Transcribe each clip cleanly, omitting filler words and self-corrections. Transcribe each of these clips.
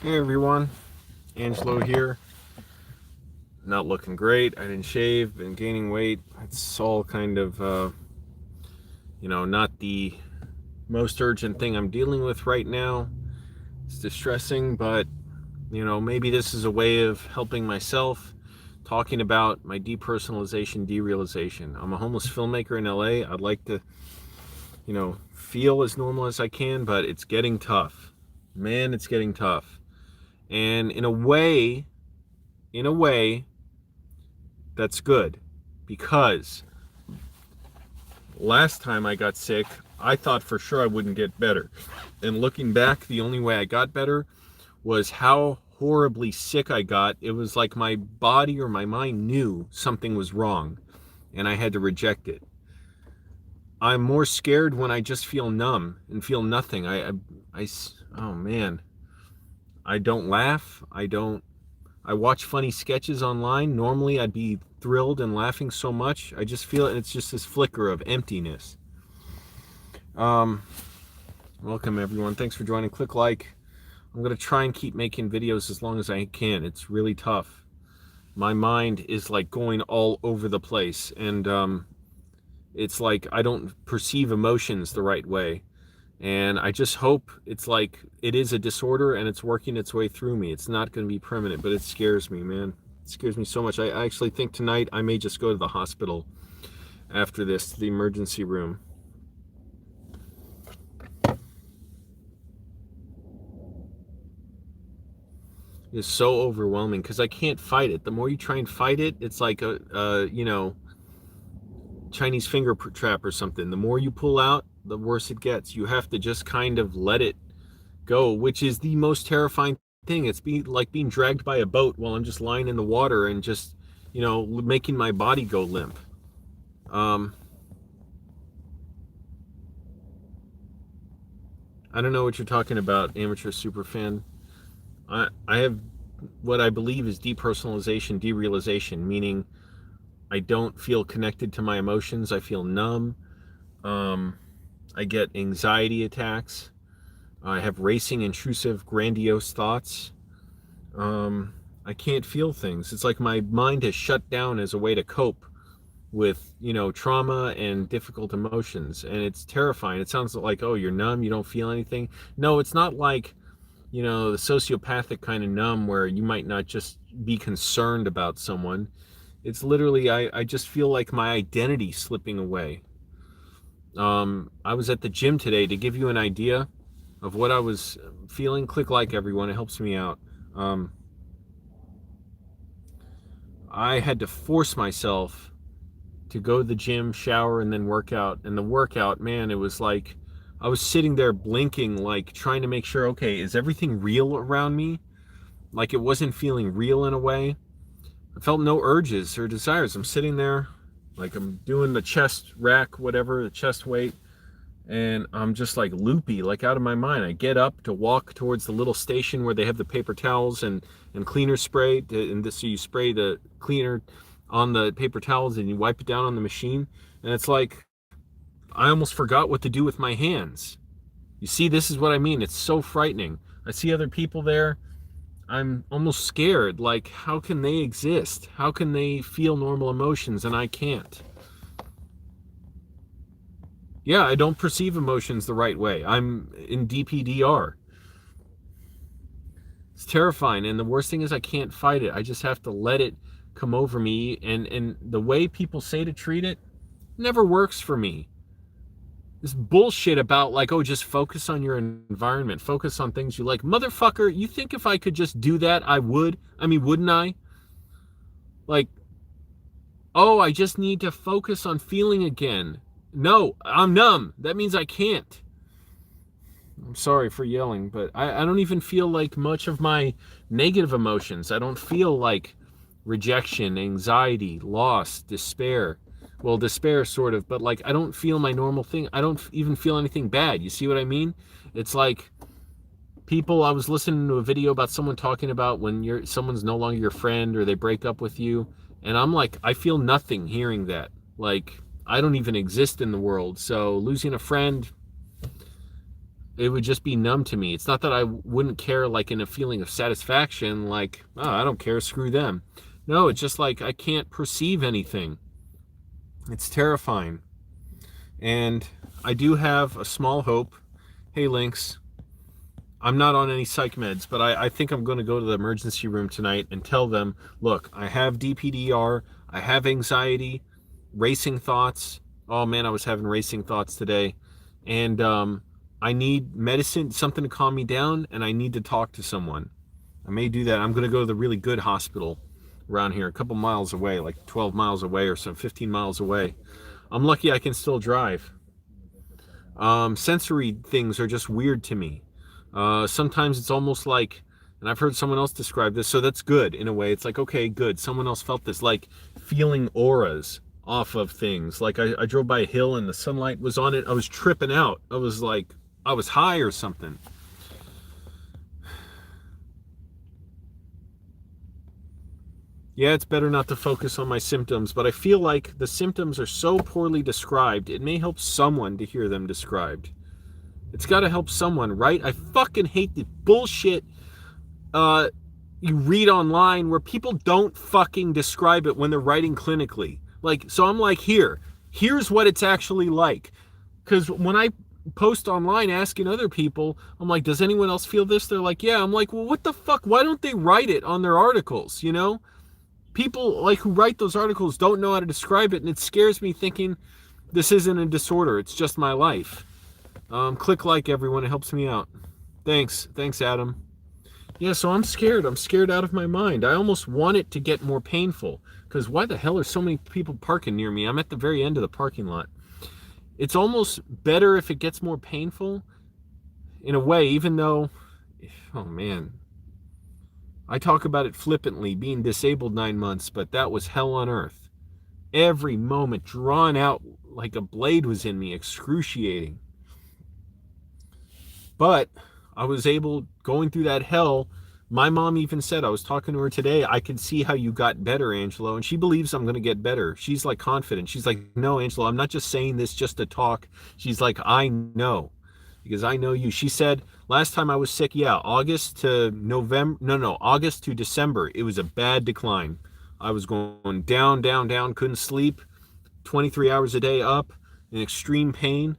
Hey everyone, Angelo here. Not looking great. I didn't shave, been gaining weight. It's all kind of, not the most urgent thing I'm dealing with right now. It's distressing, but, maybe this is a way of helping myself, talking about my depersonalization-derealization. I'm a homeless filmmaker in LA. I'd like to, feel as normal as I can, but it's getting tough. Man, it's getting tough. And in a way, that's good, because last time I got sick, I thought for sure I wouldn't get better. And looking back, the only way I got better was how horribly sick I got. It was like my body or my mind knew something was wrong and I had to reject it. I'm more scared when I just feel numb and feel nothing. Oh man, I don't laugh. I watch funny sketches online. Normally I'd be thrilled and laughing so much. I just feel it. It's just this flicker of emptiness. Welcome everyone. Thanks for joining. Click like. I'm going to try and keep making videos as long as I can. It's really tough. My mind is like going all over the place, and it's like I don't perceive emotions the right way. And I just hope it's like it is a disorder and it's working its way through me. It's not going to be permanent, but it scares me, man. It scares me so much. I actually think tonight I may just go to the hospital after this, to the emergency room. It's so overwhelming because I can't fight it. The more you try and fight it, it's like a Chinese finger trap or something. The more you pull out, the worse it gets. You have to just kind of let it go, which is the most terrifying thing. It's like being dragged by a boat while I'm just lying in the water and just, making my body go limp. I don't know what you're talking about, amateur superfan. I have what I believe is depersonalization-derealization, meaning I don't feel connected to my emotions. I feel numb. I get anxiety attacks. I have racing, intrusive, grandiose thoughts. I can't feel things. It's like my mind has shut down as a way to cope with, trauma and difficult emotions. And it's terrifying. It sounds like, oh, you're numb, you don't feel anything. No, it's not like, the sociopathic kind of numb where you might not just be concerned about someone. It's literally, I just feel like my identity slipping away. I was at the gym today. To give you an idea of what I was feeling, click like everyone, it helps me out. I had to force myself to go to the gym, shower, and then work out. And the workout, man, it was like I was sitting there blinking, like trying to make sure, okay, is everything real around me? Like it wasn't feeling real in a way. I felt no urges or desires. I'm sitting there, like I'm doing the chest rack, whatever, the chest weight, and I'm just like loopy, like out of my mind. I get up to walk towards the little station where they have the paper towels and cleaner spray, so you spray the cleaner on the paper towels and you wipe it down on the machine, and it's like I almost forgot what to do with my hands. You see, this is what I mean. It's so frightening. I see other people there. I'm almost scared. Like, how can they exist? How can they feel normal emotions and I can't? Yeah, I don't perceive emotions the right way. I'm in DPDR. It's terrifying. And the worst thing is I can't fight it. I just have to let it come over me. And the way people say to treat it never works for me. This bullshit about like, oh, just focus on your environment, focus on things you like. Motherfucker, you think if I could just do that, I would? I mean, wouldn't I? Like, oh, I just need to focus on feeling again. No, I'm numb. That means I can't. I'm sorry for yelling, but I don't even feel like much of my negative emotions. I don't feel like rejection, anxiety, loss, despair. Well, despair sort of, but like I don't feel my normal thing. I don't even feel anything bad. You see what I mean? It's like people, I was listening to a video about someone talking about when someone's no longer your friend or they break up with you, and I'm like, I feel nothing hearing that. Like I don't even exist in the world. So losing a friend, it would just be numb to me. It's not that I wouldn't care, like in a feeling of satisfaction, like, oh, I don't care, screw them. No, it's just like I can't perceive anything. It's terrifying. And I do have a small hope. Hey, Lynx, I'm not on any psych meds, but I think I'm going to go to the emergency room tonight and tell them, look, I have DPDR, I have anxiety, racing thoughts. Oh man, I was having racing thoughts today. And I need medicine, something to calm me down, and I need to talk to someone. I may do that. I'm going to go to the really good hospital around here, a couple miles away, like 12 miles away or so, 15 miles away. I'm lucky I can still drive. Sensory things are just weird to me. Sometimes it's almost like, and I've heard someone else describe this, so that's good in a way. It's like, okay, good. Someone else felt this, like feeling auras off of things. Like I drove by a hill and the sunlight was on it. I was tripping out. I was like, I was high or something. Yeah, it's better not to focus on my symptoms, but I feel like the symptoms are so poorly described, it may help someone to hear them described. It's got to help someone, right? I fucking hate the bullshit you read online where people don't fucking describe it when they're writing clinically. Like, so I'm like, here's what it's actually like. Because when I post online asking other people, I'm like, does anyone else feel this? They're like, yeah. I'm like, well, what the fuck? Why don't they write it on their articles, you know? People like who write those articles don't know how to describe it, and it scares me thinking this isn't a disorder, it's just my life. Click like, everyone, it helps me out. Thanks Adam. Yeah, so I'm scared out of my mind. I almost want it to get more painful, because why the hell are so many people parking near me? I'm at the very end of the parking lot. It's almost better if it gets more painful in a way, even though, oh man, I talk about it flippantly, being disabled 9 months, but that was hell on earth. Every moment drawn out like a blade was in me, excruciating. But I was able, going through that hell, my mom even said, I was talking to her today, I can see how you got better, Angelo, and she believes I'm going to get better. She's like confident. She's like, no, Angelo, I'm not just saying this just to talk. She's like, I know, because I know you. She said, last time I was sick, yeah, August to December, it was a bad decline. I was going down, couldn't sleep, 23 hours a day up, in extreme pain.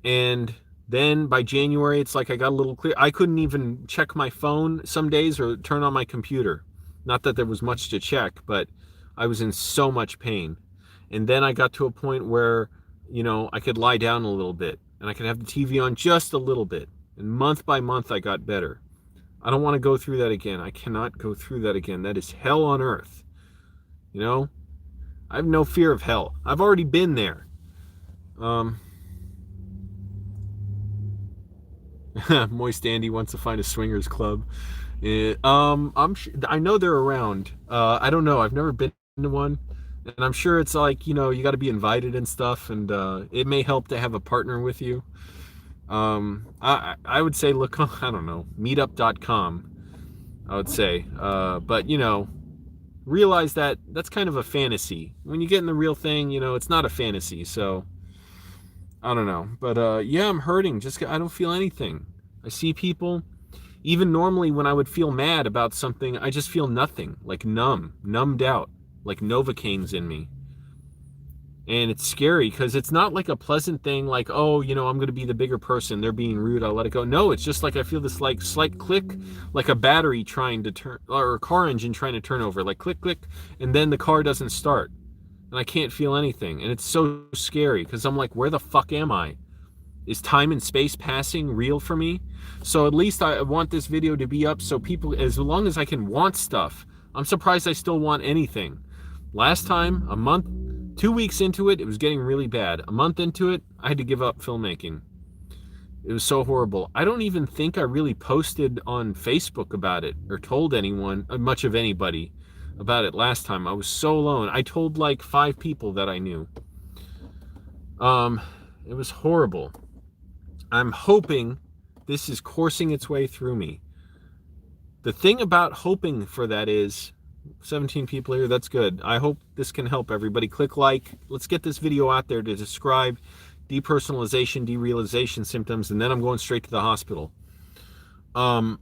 And then by January, it's like I got a little clear. I couldn't even check my phone some days or turn on my computer. Not that there was much to check, but I was in so much pain. And then I got to a point where, you know, I could lie down a little bit and I could have the TV on just a little bit. And month by month, I got better. I don't want to go through that again. I cannot go through that again. That is hell on earth. You know, I have no fear of hell. I've already been there. Moist Andy wants to find a swingers club. I know they're around. I don't know. I've never been to one, and I'm sure it's like, you know, you got to be invited and stuff, and it may help to have a partner with you. I would say look, I don't know, meetup.com. I would say, but you know, realize that that's kind of a fantasy. When you get in the real thing, you know, it's not a fantasy. So I don't know, but yeah, I'm hurting. I don't feel anything. I see people, even normally when I would feel mad about something, I just feel nothing, like numbed out, like Novocaine's in me. And it's scary because it's not like a pleasant thing, like, oh, you know, I'm going to be the bigger person, they're being rude, I'll let it go. No, it's just like I feel this like slight click, like a battery trying to turn, or a car engine trying to turn over, like click, click, and then the car doesn't start. And I can't feel anything. And it's so scary because I'm like, where the fuck am I? Is time and space passing real for me? So at least I want this video to be up so people, as long as I can want stuff, I'm surprised I still want anything. Last time, a month, 2 weeks into it, it was getting really bad. A month into it, I had to give up filmmaking. It was so horrible. I don't even think I really posted on Facebook about it or told anyone, much of anybody, about it last time. I was so alone. I told like 5 people that I knew. It was horrible. I'm hoping this is coursing its way through me. The thing about hoping for that is 17 people here. That's good. I hope this can help everybody. Click like. Let's get this video out there to describe depersonalization-derealization symptoms, and then I'm going straight to the hospital. The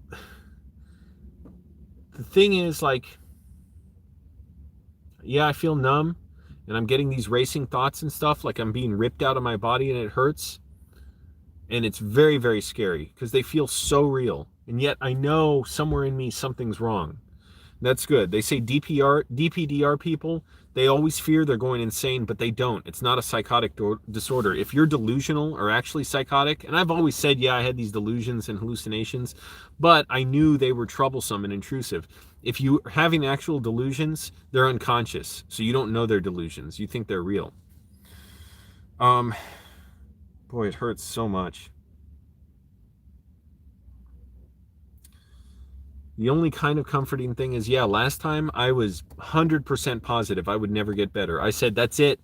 thing is, like, yeah, I feel numb, and I'm getting these racing thoughts and stuff, like I'm being ripped out of my body and it hurts. And it's very, very scary because they feel so real. And yet I know somewhere in me something's wrong. That's good. They say DPDR people, they always fear they're going insane, but they don't. It's not a psychotic disorder. If you're delusional or actually psychotic, and I've always said, yeah, I had these delusions and hallucinations, but I knew they were troublesome and intrusive. If you're having actual delusions, they're unconscious. So you don't know they're delusions. You think they're real. Boy, it hurts so much. The only kind of comforting thing is, yeah, last time I was 100% positive I would never get better. I said, that's it.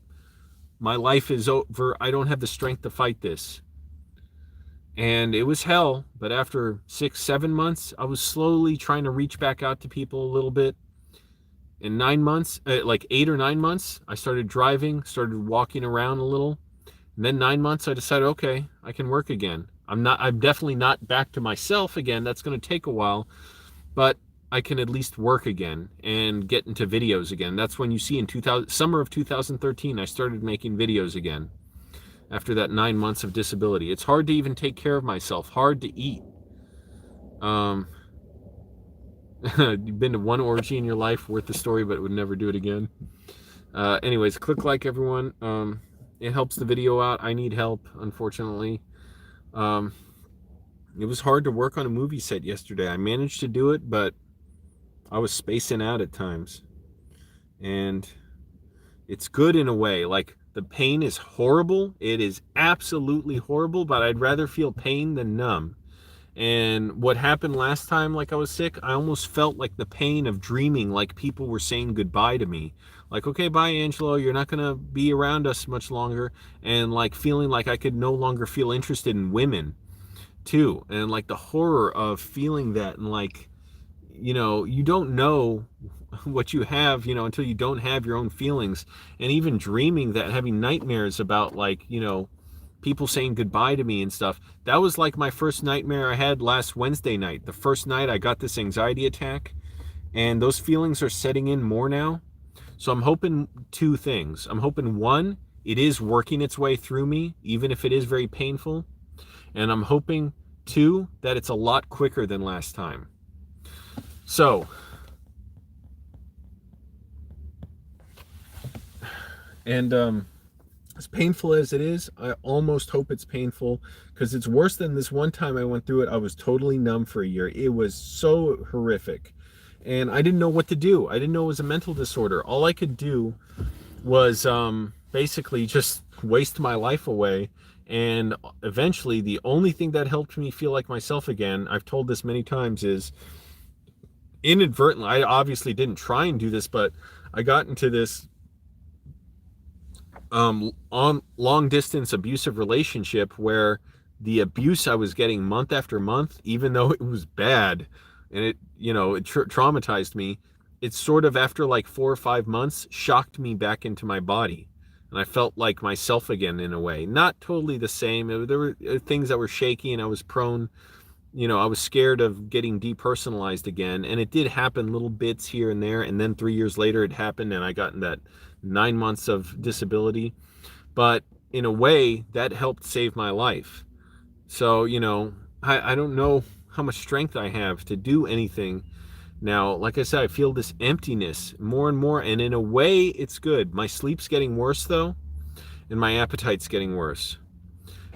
My life is over. I don't have the strength to fight this. And it was hell. But after 6-7 months, I was slowly trying to reach back out to people a little bit. In 9 months, like 8 or 9 months, I started driving, started walking around a little. And then 9 months, I decided, okay, I can work again. I'm definitely not back to myself again. That's going to take a while. But I can at least work again and get into videos again. That's when you see in summer of 2013, I started making videos again after that 9 months of disability. It's hard to even take care of myself, hard to eat. You've been to one orgy in your life, worth the story, but would never do it again. Anyways, click like, everyone. It helps the video out. I need help, unfortunately. It was hard to work on a movie set yesterday. I managed to do it, but I was spacing out at times. And it's good in a way. Like, the pain is horrible. It is absolutely horrible, but I'd rather feel pain than numb. And what happened last time, like I was sick, I almost felt like the pain of dreaming, like people were saying goodbye to me. Like, okay, bye, Angelo, you're not going to be around us much longer. And like feeling like I could no longer feel interested in women too. And like the horror of feeling that, and like, you know, you don't know what you have, you know, until you don't have your own feelings. And even dreaming that, having nightmares about, like, you know, people saying goodbye to me and stuff. That was like my first nightmare I had last Wednesday night. The first night I got this anxiety attack, and those feelings are setting in more now. So I'm hoping two things. I'm hoping, one, it is working its way through me, even if it is very painful. And I'm hoping, two, that it's a lot quicker than last time. So, and as painful as it is, I almost hope it's painful, because it's worse than this one time I went through it. I was totally numb for a year. It was so horrific. And I didn't know what to do. I didn't know it was a mental disorder. All I could do was basically just waste my life away. And eventually, the only thing that helped me feel like myself again, I've told this many times, is inadvertently, I obviously didn't try and do this, but I got into this on long distance abusive relationship where the abuse I was getting month after month, even though it was bad and it, you know, it traumatized me, it sort of, after like 4 or 5 months, shocked me back into my body. And I felt like myself again in a way. Not totally the same. There were things that were shaky, and I was prone, you know, I was scared of getting depersonalized again. And it did happen, little bits here and there. And then 3 years later it happened, and I got in that 9 months of disability. But in a way, that helped save my life. So, you know, I don't know how much strength I have to do anything now. Like I said, I feel this emptiness more and more. And in a way, it's good. My sleep's getting worse, though, and my appetite's getting worse.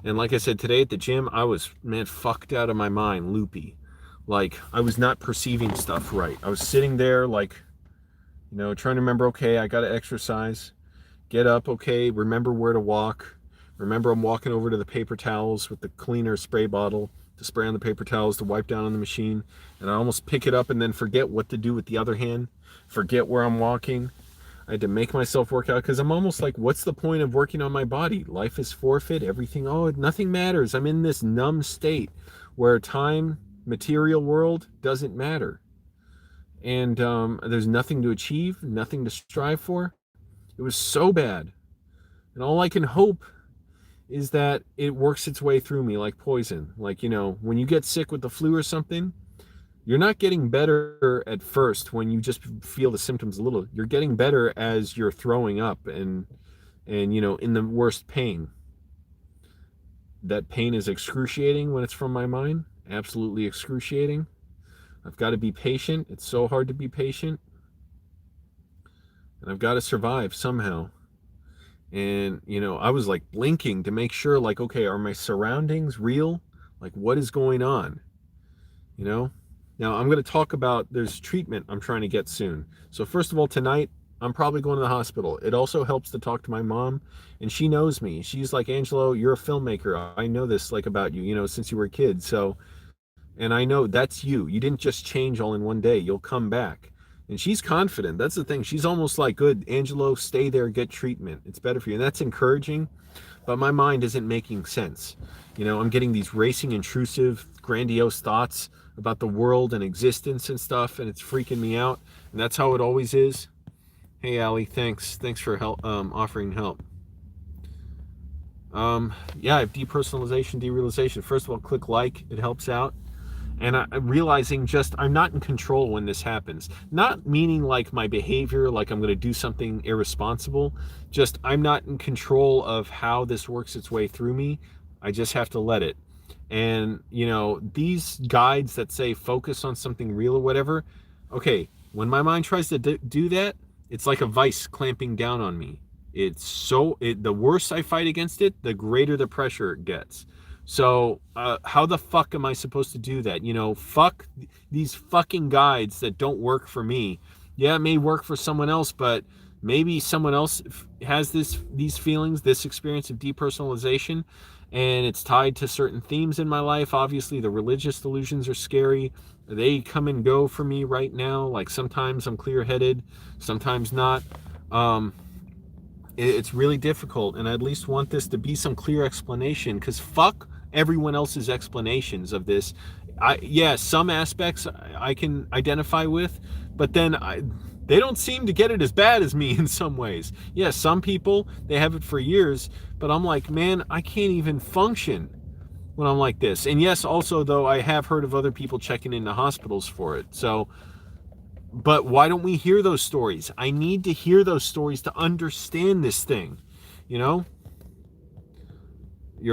And like I said, today at the gym, I was, man, fucked out of my mind, loopy. Like, I was not perceiving stuff right. I was sitting there, like, you know, trying to remember, okay, I got to exercise. Get up, okay, remember where to walk. Remember, I'm walking over to the paper towels with the cleaner spray bottle to spray on the paper towels, to wipe down on the machine. And I almost pick it up and then forget what to do with the other hand. Forget where I'm walking. I had to make myself work out, because I'm almost like, what's the point of working on my body? Life is forfeit, everything, oh, nothing matters. I'm in this numb state where time, material world doesn't matter. And there's nothing to achieve, nothing to strive for. It was so bad. And all I can hope is that it works its way through me like poison. Like, when you get sick with the flu or something, you're not getting better at first when you just feel the symptoms a little. You're getting better as you're throwing up and in the worst pain. That pain is excruciating when it's from my mind. Absolutely excruciating. I've got to be patient. It's so hard to be patient. And I've got to survive somehow. And, I was like blinking to make sure, like, okay, are my surroundings real? Like, what is going on? Now I'm going to talk about, there's treatment I'm trying to get soon. So first of all, tonight, I'm probably going to the hospital. It also helps to talk to my mom, and she knows me. She's like, Angelo, you're a filmmaker. I know this, like, about you, since you were a kid. So, and I know that's you. You didn't just change all in one day. You'll come back. And she's confident. That's the thing. She's almost like, good, Angelo, stay there, get treatment. It's better for you. And that's encouraging, but my mind isn't making sense. I'm getting these racing, intrusive, grandiose thoughts about the world and existence and stuff, and it's freaking me out. And that's how it always is. Hey, Allie, thanks for help, offering help. Yeah, I have depersonalization-derealization. First of all, click like. It helps out. And I'm realizing I'm not in control when this happens. Not meaning like my behavior, like I'm going to do something irresponsible. Just I'm not in control of how this works its way through me. I just have to let it. And, these guides that say focus on something real or whatever, okay, when my mind tries to do that, it's like a vice clamping down on me. The worse I fight against it, the greater the pressure it gets. So how the fuck am I supposed to do that? Fuck these fucking guides that don't work for me. Yeah, it may work for someone else, but maybe someone else has these feelings, this experience of depersonalization, and it's tied to certain themes in my life. Obviously, the religious delusions are scary. They come and go for me right now. Like, sometimes I'm clear-headed, sometimes not. It's really difficult, and I at least want this to be some clear explanation, because fuck everyone else's explanations of this. Some aspects I can identify with, but then they don't seem to get it as bad as me in some ways. Yeah, some people, they have it for years, but I'm like, man, I can't even function when I'm like this. And yes, also, though, I have heard of other people checking into hospitals for it. So, but why don't we hear those stories? I need to hear those stories to understand this thing, You're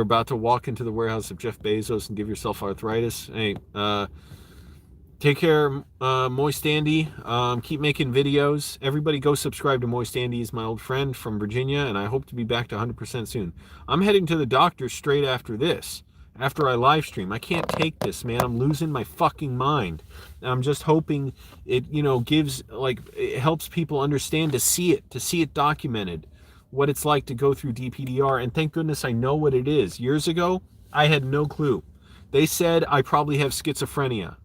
about to walk into the warehouse of Jeff Bezos and give yourself arthritis. Hey, take care, Moist Andy. Keep making videos. Everybody go subscribe to Moist Andy. He's my old friend from Virginia, and I hope to be back to 100% soon. I'm heading to the doctor straight after this, after I live stream. I can't take this, man. I'm losing my fucking mind. And I'm just hoping it, it helps people understand, to see it documented, what it's like to go through DPDR. And thank goodness I know what it is. Years ago, I had no clue. They said I probably have schizophrenia.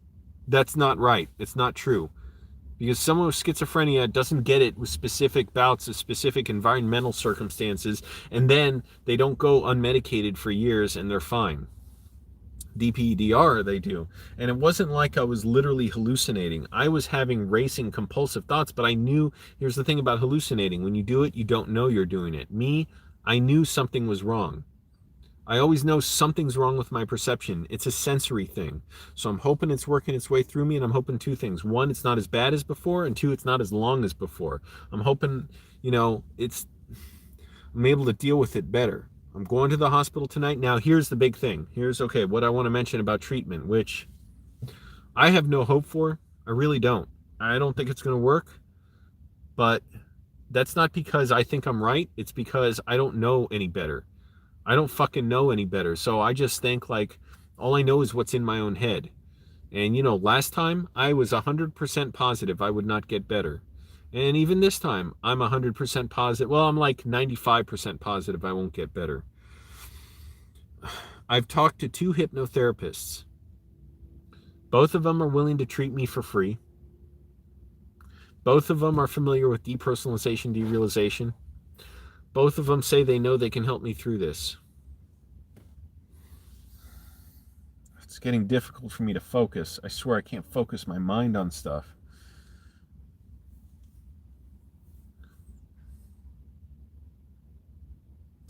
That's not right. It's not true. Because someone with schizophrenia doesn't get it with specific bouts of specific environmental circumstances, and then they don't go unmedicated for years and they're fine. DPDR, they do. And it wasn't like I was literally hallucinating. I was having racing compulsive thoughts, but I knew, here's the thing about hallucinating. When you do it, you don't know you're doing it. Me, I knew something was wrong. I always know something's wrong with my perception. It's a sensory thing. So I'm hoping it's working its way through me, and I'm hoping two things. One, it's not as bad as before, and two, it's not as long as before. I'm hoping, I'm able to deal with it better. I'm going to the hospital tonight. Now, here's the big thing. What I want to mention about treatment, which I have no hope for. I really don't. I don't think it's going to work. But that's not because I think I'm right. It's because I don't know any better. I don't fucking know any better. So I just think, like, all I know is what's in my own head. And, last time I was 100% positive I would not get better. And even this time, I'm 100% positive. Well, I'm like 95% positive I won't get better. I've talked to 2 hypnotherapists. Both of them are willing to treat me for free. Both of them are familiar with depersonalization-derealization. Both of them say they know they can help me through this. It's getting difficult for me to focus. I swear I can't focus my mind on stuff.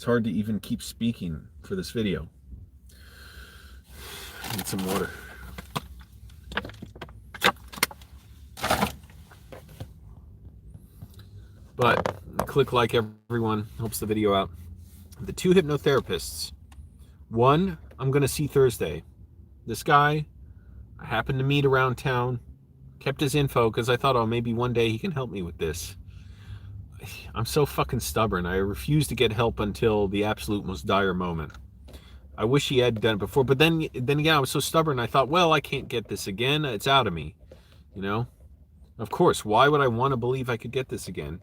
It's hard to even keep speaking for this video. I need some water. But click like, everyone. Helps the video out. The 2 hypnotherapists. One, I'm going to see Thursday. This guy I happened to meet around town. Kept his info because I thought, oh, maybe one day he can help me with this. I'm so fucking stubborn. I refuse to get help until the absolute most dire moment. I wish he had done it before, but then again, I was so stubborn. I thought, well, I can't get this again. It's out of me, you know? Of course, why would I want to believe I could get this again?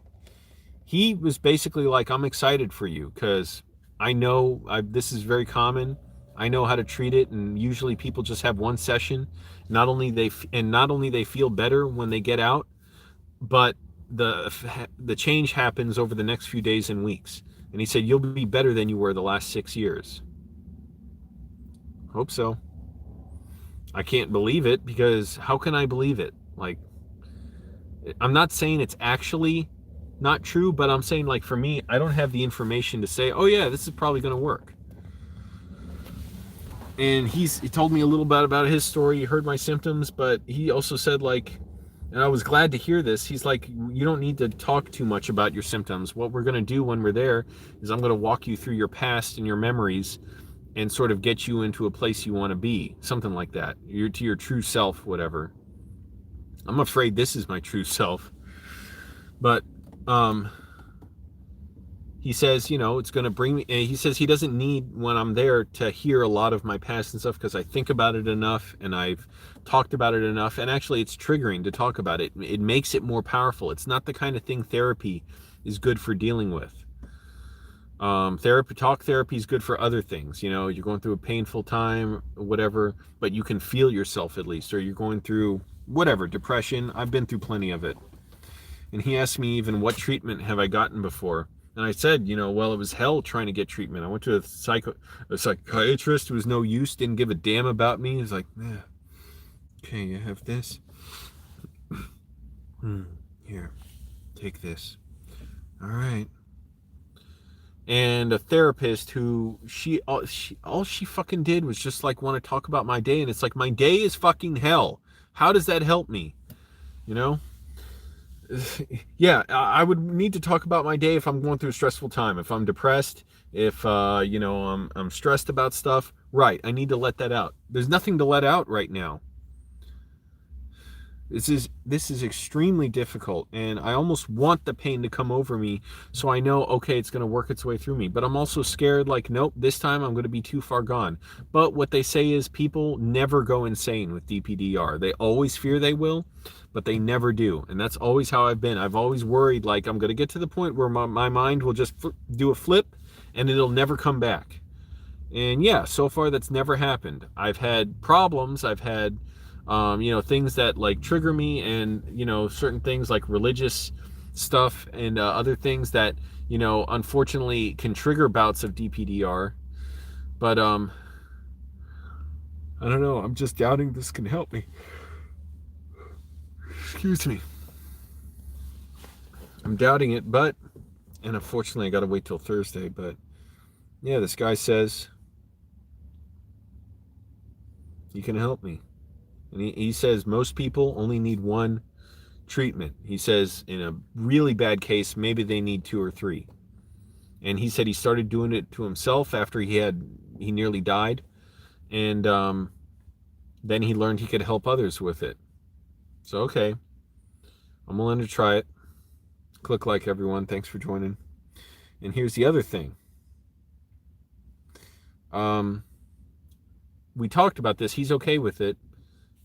He was basically like, I'm excited for you because I know this is very common. I know how to treat it, and usually people just have one session. Not only they feel better when they get out, but the change happens over the next few days and weeks. And he said, you'll be better than you were the last 6 years. Hope so. I can't believe it, because how can I believe it? Like, I'm not saying it's actually not true, but I'm saying, like, for me, I don't have the information to say, oh yeah, this is probably going to work. And he told me a little bit about his story. He heard my symptoms, but he also said, like, and I was glad to hear this, he's like, you don't need to talk too much about your symptoms. What we're going to do when we're there is I'm going to walk you through your past and your memories and sort of get you into a place you want to be. Something like that. You're to your true self, whatever. I'm afraid this is my true self. But he says, you know, it's going to bring me, he says he doesn't need, when I'm there, to hear a lot of my past and stuff, because I think about it enough and I've talked about it enough. And actually, it's triggering to talk about it. It makes it more powerful. It's not the kind of thing therapy is good for dealing with. Talk therapy is good for other things. You know, you're going through a painful time, whatever, but you can feel yourself at least, or you're going through whatever, depression. I've been through plenty of it. And he asked me even, what treatment have I gotten before? And I said, you know, well, it was hell trying to get treatment. I went to a psychiatrist who was no use, didn't give a damn about me. He was like, yeah, okay, you have this. Here, take this. All right. And a therapist who all she fucking did was just like want to talk about my day. And it's like, my day is fucking hell. How does that help me? You know? Yeah, I would need to talk about my day if I'm going through a stressful time. If I'm depressed, if you know, I'm stressed about stuff, right? I need to let that out. There's nothing to let out right now. This is extremely difficult, and I almost want the pain to come over me so I know, okay, it's going to work its way through me. But I'm also scared, like, nope, this time I'm going to be too far gone. But what they say is people never go insane with DPDR. They always fear they will, but they never do. And that's always how I've been. I've always worried, like, I'm going to get to the point where my mind will just do a flip and it'll never come back. And yeah, so far that's never happened. I've had problems. I've had you know, things that like trigger me, and you know, certain things like religious stuff and other things that, you know, unfortunately can trigger bouts of DPDR. But I don't know, I'm just doubting this can help me. Excuse me. I'm doubting it, but, and unfortunately I gotta wait till Thursday, but yeah, this guy says he can help me. And he says most people only need one treatment. He says in a really bad case, maybe they need 2 or 3. And he said he started doing it to himself after he nearly died. And then he learned he could help others with it. So, okay, I'm willing to try it. Click like, everyone. Thanks for joining. And here's the other thing. We talked about this. He's okay with it.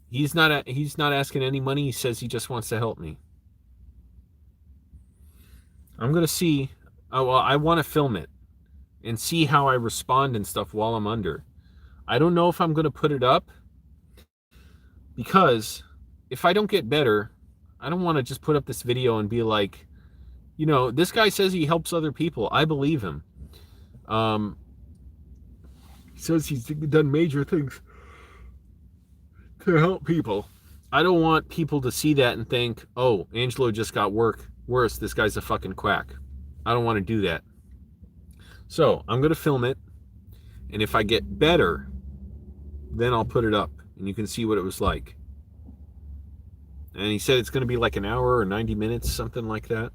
He's not asking any money. He says he just wants to help me. I'm going to see. Well, I want to film it and see how I respond and stuff while I'm under. I don't know if I'm going to put it up, because if I don't get better, I don't want to just put up this video and be like, you know, this guy says he helps other people. I believe him. He says he's done major things to help people. I don't want people to see that and think, oh, Angelo just got worse. This guy's a fucking quack. I don't want to do that. So I'm going to film it, and if I get better, then I'll put it up, and you can see what it was like. And he said it's going to be like an hour or 90 minutes, something like that.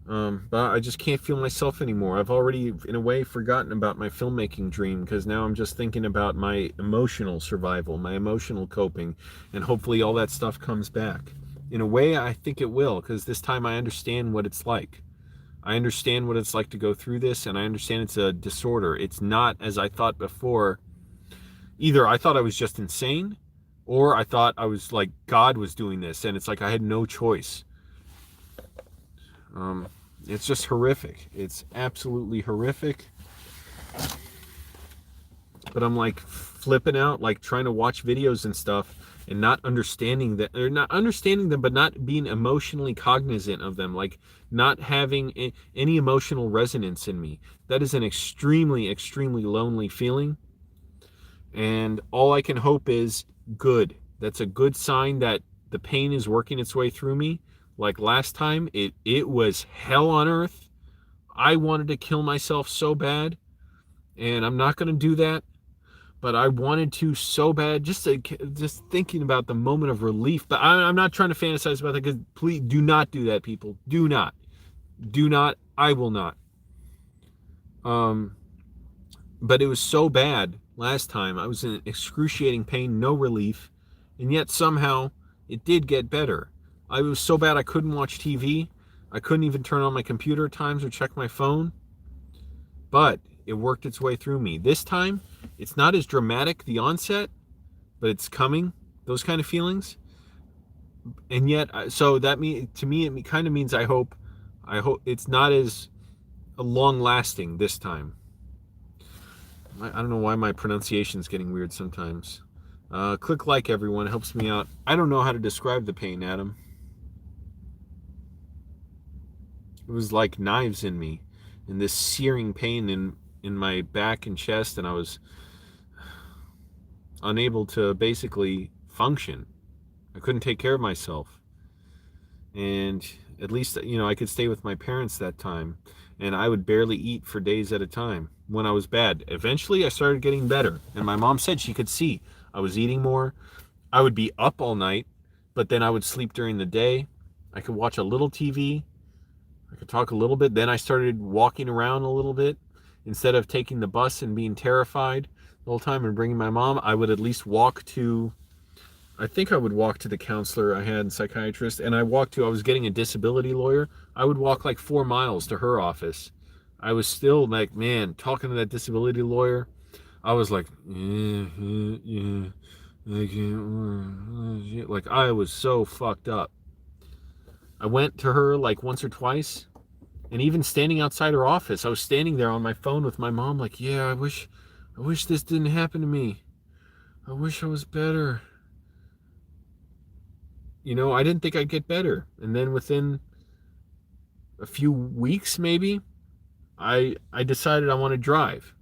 But I just can't feel myself anymore. I've already, in a way, forgotten about my filmmaking dream, because now I'm just thinking about my emotional survival, my emotional coping, and hopefully all that stuff comes back. In a way, I think it will, because this time I understand what it's like. I understand what it's like to go through this, and I understand it's a disorder. It's not, as I thought before, either I thought I was just insane, or I thought I was like God was doing this, and it's like I had no choice. It's just horrific. It's absolutely horrific. But I'm like flipping out, like trying to watch videos and stuff and not understanding that, or not understanding them, but not being emotionally cognizant of them, like not having any emotional resonance in me. That is an extremely, extremely lonely feeling. And all I can hope is good. That's a good sign that the pain is working its way through me. Like last time, it was hell on earth. I wanted to kill myself so bad, and I'm not going to do that, but I wanted to so bad, just thinking about the moment of relief. But I'm not trying to fantasize about that, because please do not do that, people. Do not. I will not. But it was so bad last time. I was in excruciating pain, no relief, and yet somehow it did get better. I was so bad I couldn't watch TV. I couldn't even turn on my computer at times or check my phone. But it worked its way through me. This time, it's not as dramatic, the onset, but it's coming, those kind of feelings. And yet, so that to me, it kind of means I hope it's not as long lasting this time. I don't know why my pronunciation is getting weird sometimes. Click like, everyone. It helps me out. I don't know how to describe the pain, Adam. It was like knives in me, and this searing pain in my back and chest, and I was unable to basically function. I couldn't take care of myself. And at least, I could stay with my parents that time, and I would barely eat for days at a time when I was bad. Eventually, I started getting better, and my mom said she could see I was eating more. I would be up all night, but then I would sleep during the day. I could watch a little TV. I could talk a little bit. Then I started walking around a little bit. Instead of taking the bus and being terrified the whole time and bringing my mom, I would at least walk to, I think I would walk to the counselor I had, psychiatrist, and I was getting a disability lawyer. I would walk like 4 miles to her office. I was still like, man, talking to that disability lawyer, I was like, yeah, I can't, like I was so fucked up. I went to her like once or twice, and even standing outside her office, I was standing there on my phone with my mom, like, yeah, I wish this didn't happen to me. I wish I was better. I didn't think I'd get better. And then within a few weeks, maybe, I decided I want to drive.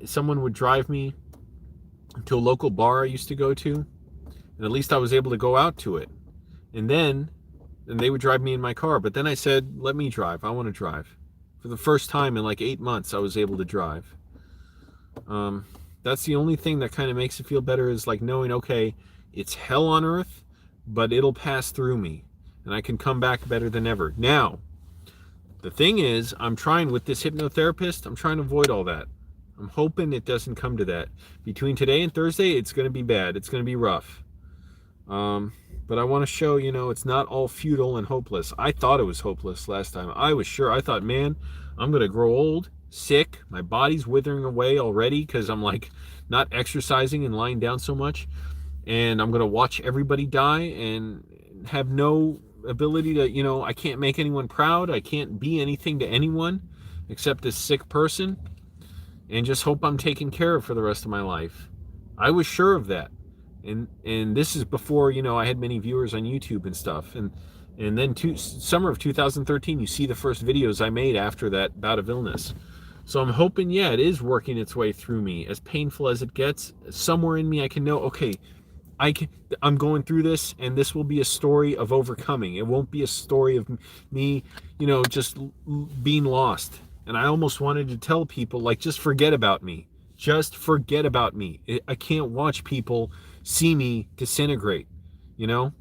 Someone would drive me to a local bar I used to go to, and at least I was able to go out to it. And they would drive me in my car. But then I said, let me drive. I want to drive. For the first time in like 8 months, I was able to drive. That's the only thing that kind of makes it feel better, is like knowing, okay, it's hell on earth, but it'll pass through me, and I can come back better than ever. Now, the thing is, I'm trying with this hypnotherapist, I'm trying to avoid all that. I'm hoping it doesn't come to that. Between today and Thursday, it's going to be bad. It's going to be rough. But I want to show, it's not all futile and hopeless. I thought it was hopeless last time. I was sure. I thought, man, I'm going to grow old, sick. My body's withering away already because I'm like not exercising and lying down so much. And I'm going to watch everybody die and have no ability to, I can't make anyone proud. I can't be anything to anyone except this sick person, and just hope I'm taken care of for the rest of my life. I was sure of that. And this is before, I had many viewers on YouTube and stuff. And then summer of 2013, you see the first videos I made after that bout of illness. So I'm hoping, yeah, it is working its way through me. As painful as it gets, somewhere in me I can know, okay, I can, I'm going through this, and this will be a story of overcoming. It won't be a story of me, just being lost. And I almost wanted to tell people, like, just forget about me. Just forget about me. I can't watch people see me disintegrate, you know?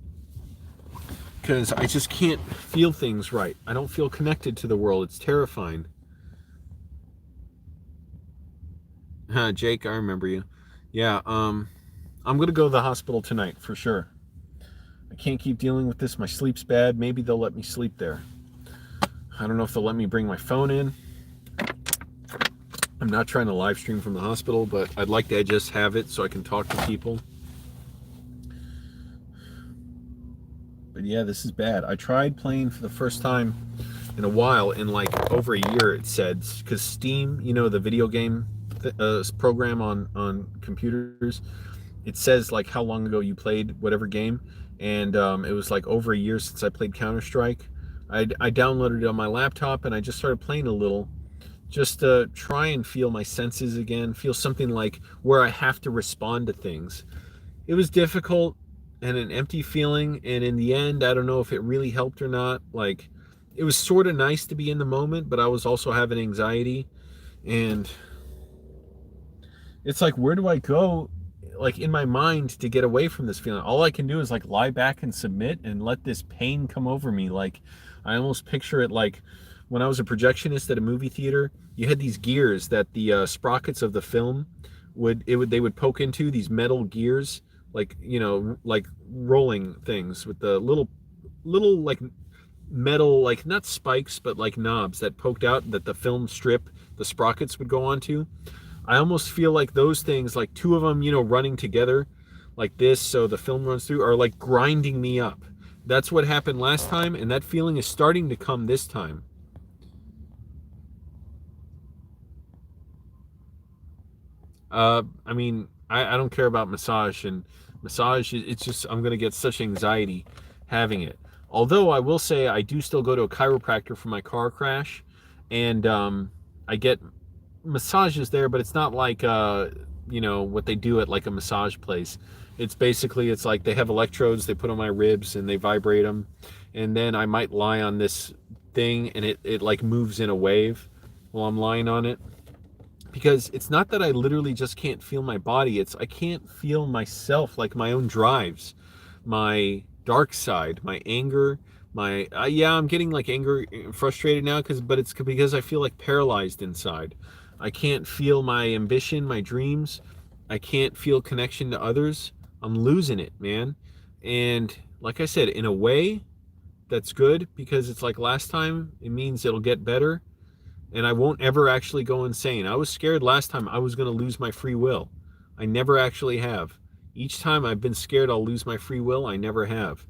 Because I just can't feel things right. I don't feel connected to the world. It's terrifying. Jake, I remember you. Yeah, I'm going to go to the hospital tonight for sure. I can't keep dealing with this. My sleep's bad. Maybe they'll let me sleep there. I don't know if they'll let me bring my phone in. I'm not trying to live stream from the hospital, but I'd like to just have it so I can talk to people. But yeah, this is bad. I tried playing for the first time in a while, in like over a year, it said, because Steam, the video game program on computers, it says like how long ago you played whatever game, and it was like over a year since I played Counter-Strike. I downloaded it on my laptop, and I just started playing a little, just to try and feel my senses again, feel something like where I have to respond to things. It was difficult and an empty feeling, and in the end, I don't know if it really helped or not. Like, it was sort of nice to be in the moment, but I was also having anxiety, and it's like, where do I go, like, in my mind, to get away from this feeling? All I can do is like lie back and submit and let this pain come over me. Like, I almost picture it like when I was a projectionist at a movie theater. You had these gears that the sprockets of the film they would poke into, these metal gears, like, like rolling things with the little like metal, like, not spikes, but like knobs that poked out, that the film strip, the sprockets would go onto. I almost feel like those things, like two of them, running together like this, so the film runs through, are like grinding me up. That's what happened last time, and that feeling is starting to come this time. I mean, I don't care about massage, and massage, it's just, I'm going to get such anxiety having it. Although I will say I do still go to a chiropractor for my car crash, and I get massages there, but it's not like what they do at like a massage place. It's basically, it's like they have electrodes they put on my ribs and they vibrate them, and then I might lie on this thing, and it like moves in a wave while I'm lying on it. Because it's not that I literally just can't feel my body, it's I can't feel myself, like my own drives, my dark side, my anger, my yeah, I'm getting like anger, frustrated now, but it's because I feel like paralyzed inside. I can't feel my ambition, my dreams. I can't feel connection to others. I'm losing it, man. And like I said, in a way, that's good, because it's like last time, it means it'll get better, and I won't ever actually go insane. I was scared last time I was going to lose my free will. I never actually have. Each time I've been scared I'll lose my free will, I never have.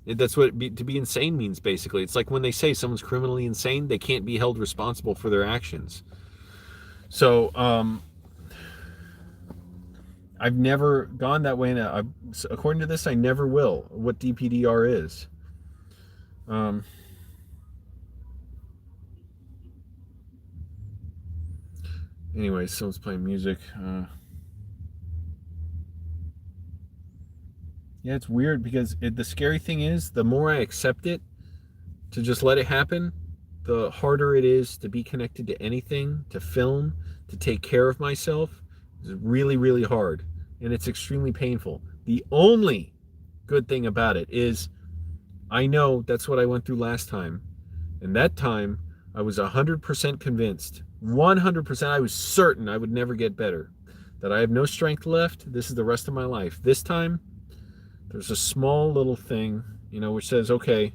That's what to be insane means, basically. It's like when they say someone's criminally insane, they can't be held responsible for their actions. So, I've never gone that way, and according to this, I never will, what DPDR is. Anyway, someone's playing music. Yeah, it's weird, because the scary thing is, the more I accept it, to just let it happen, the harder it is to be connected to anything, to film, to take care of myself. It's really, really hard, and it's extremely painful. The only good thing about it is I know that's what I went through last time, and that time I was 100% convinced, 100%, I was certain I would never get better, that I have no strength left. This is the rest of my life. This time, there's a small little thing, which says, okay,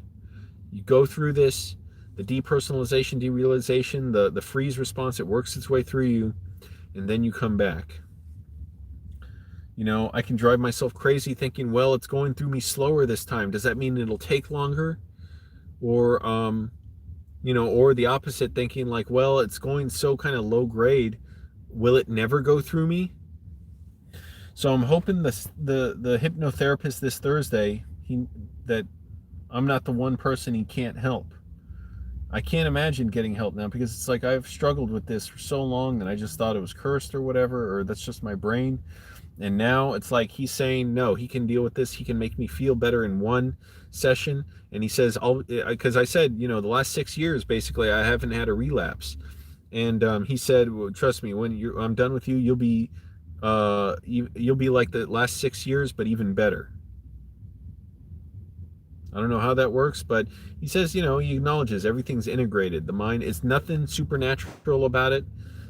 you go through this, the depersonalization-derealization, the freeze response, it works its way through you, and then you come back. I can drive myself crazy thinking, well, it's going through me slower this time. Does that mean it'll take longer? Or, or the opposite, thinking like, well, it's going so kind of low grade. Will it never go through me? So I'm hoping the hypnotherapist this Thursday, that I'm not the one person he can't help. I can't imagine getting help now, because it's like I've struggled with this for so long that I just thought it was cursed or whatever, or that's just my brain. And now it's like he's saying, no, he can deal with this. He can make me feel better in one session. And he says, because I said, the last 6 years, basically, I haven't had a relapse. And he said, well, trust me, when I'm done with you, you'll be like the last 6 years, but even better. I don't know how that works, but he says, he acknowledges everything's integrated. The mind is nothing supernatural about it.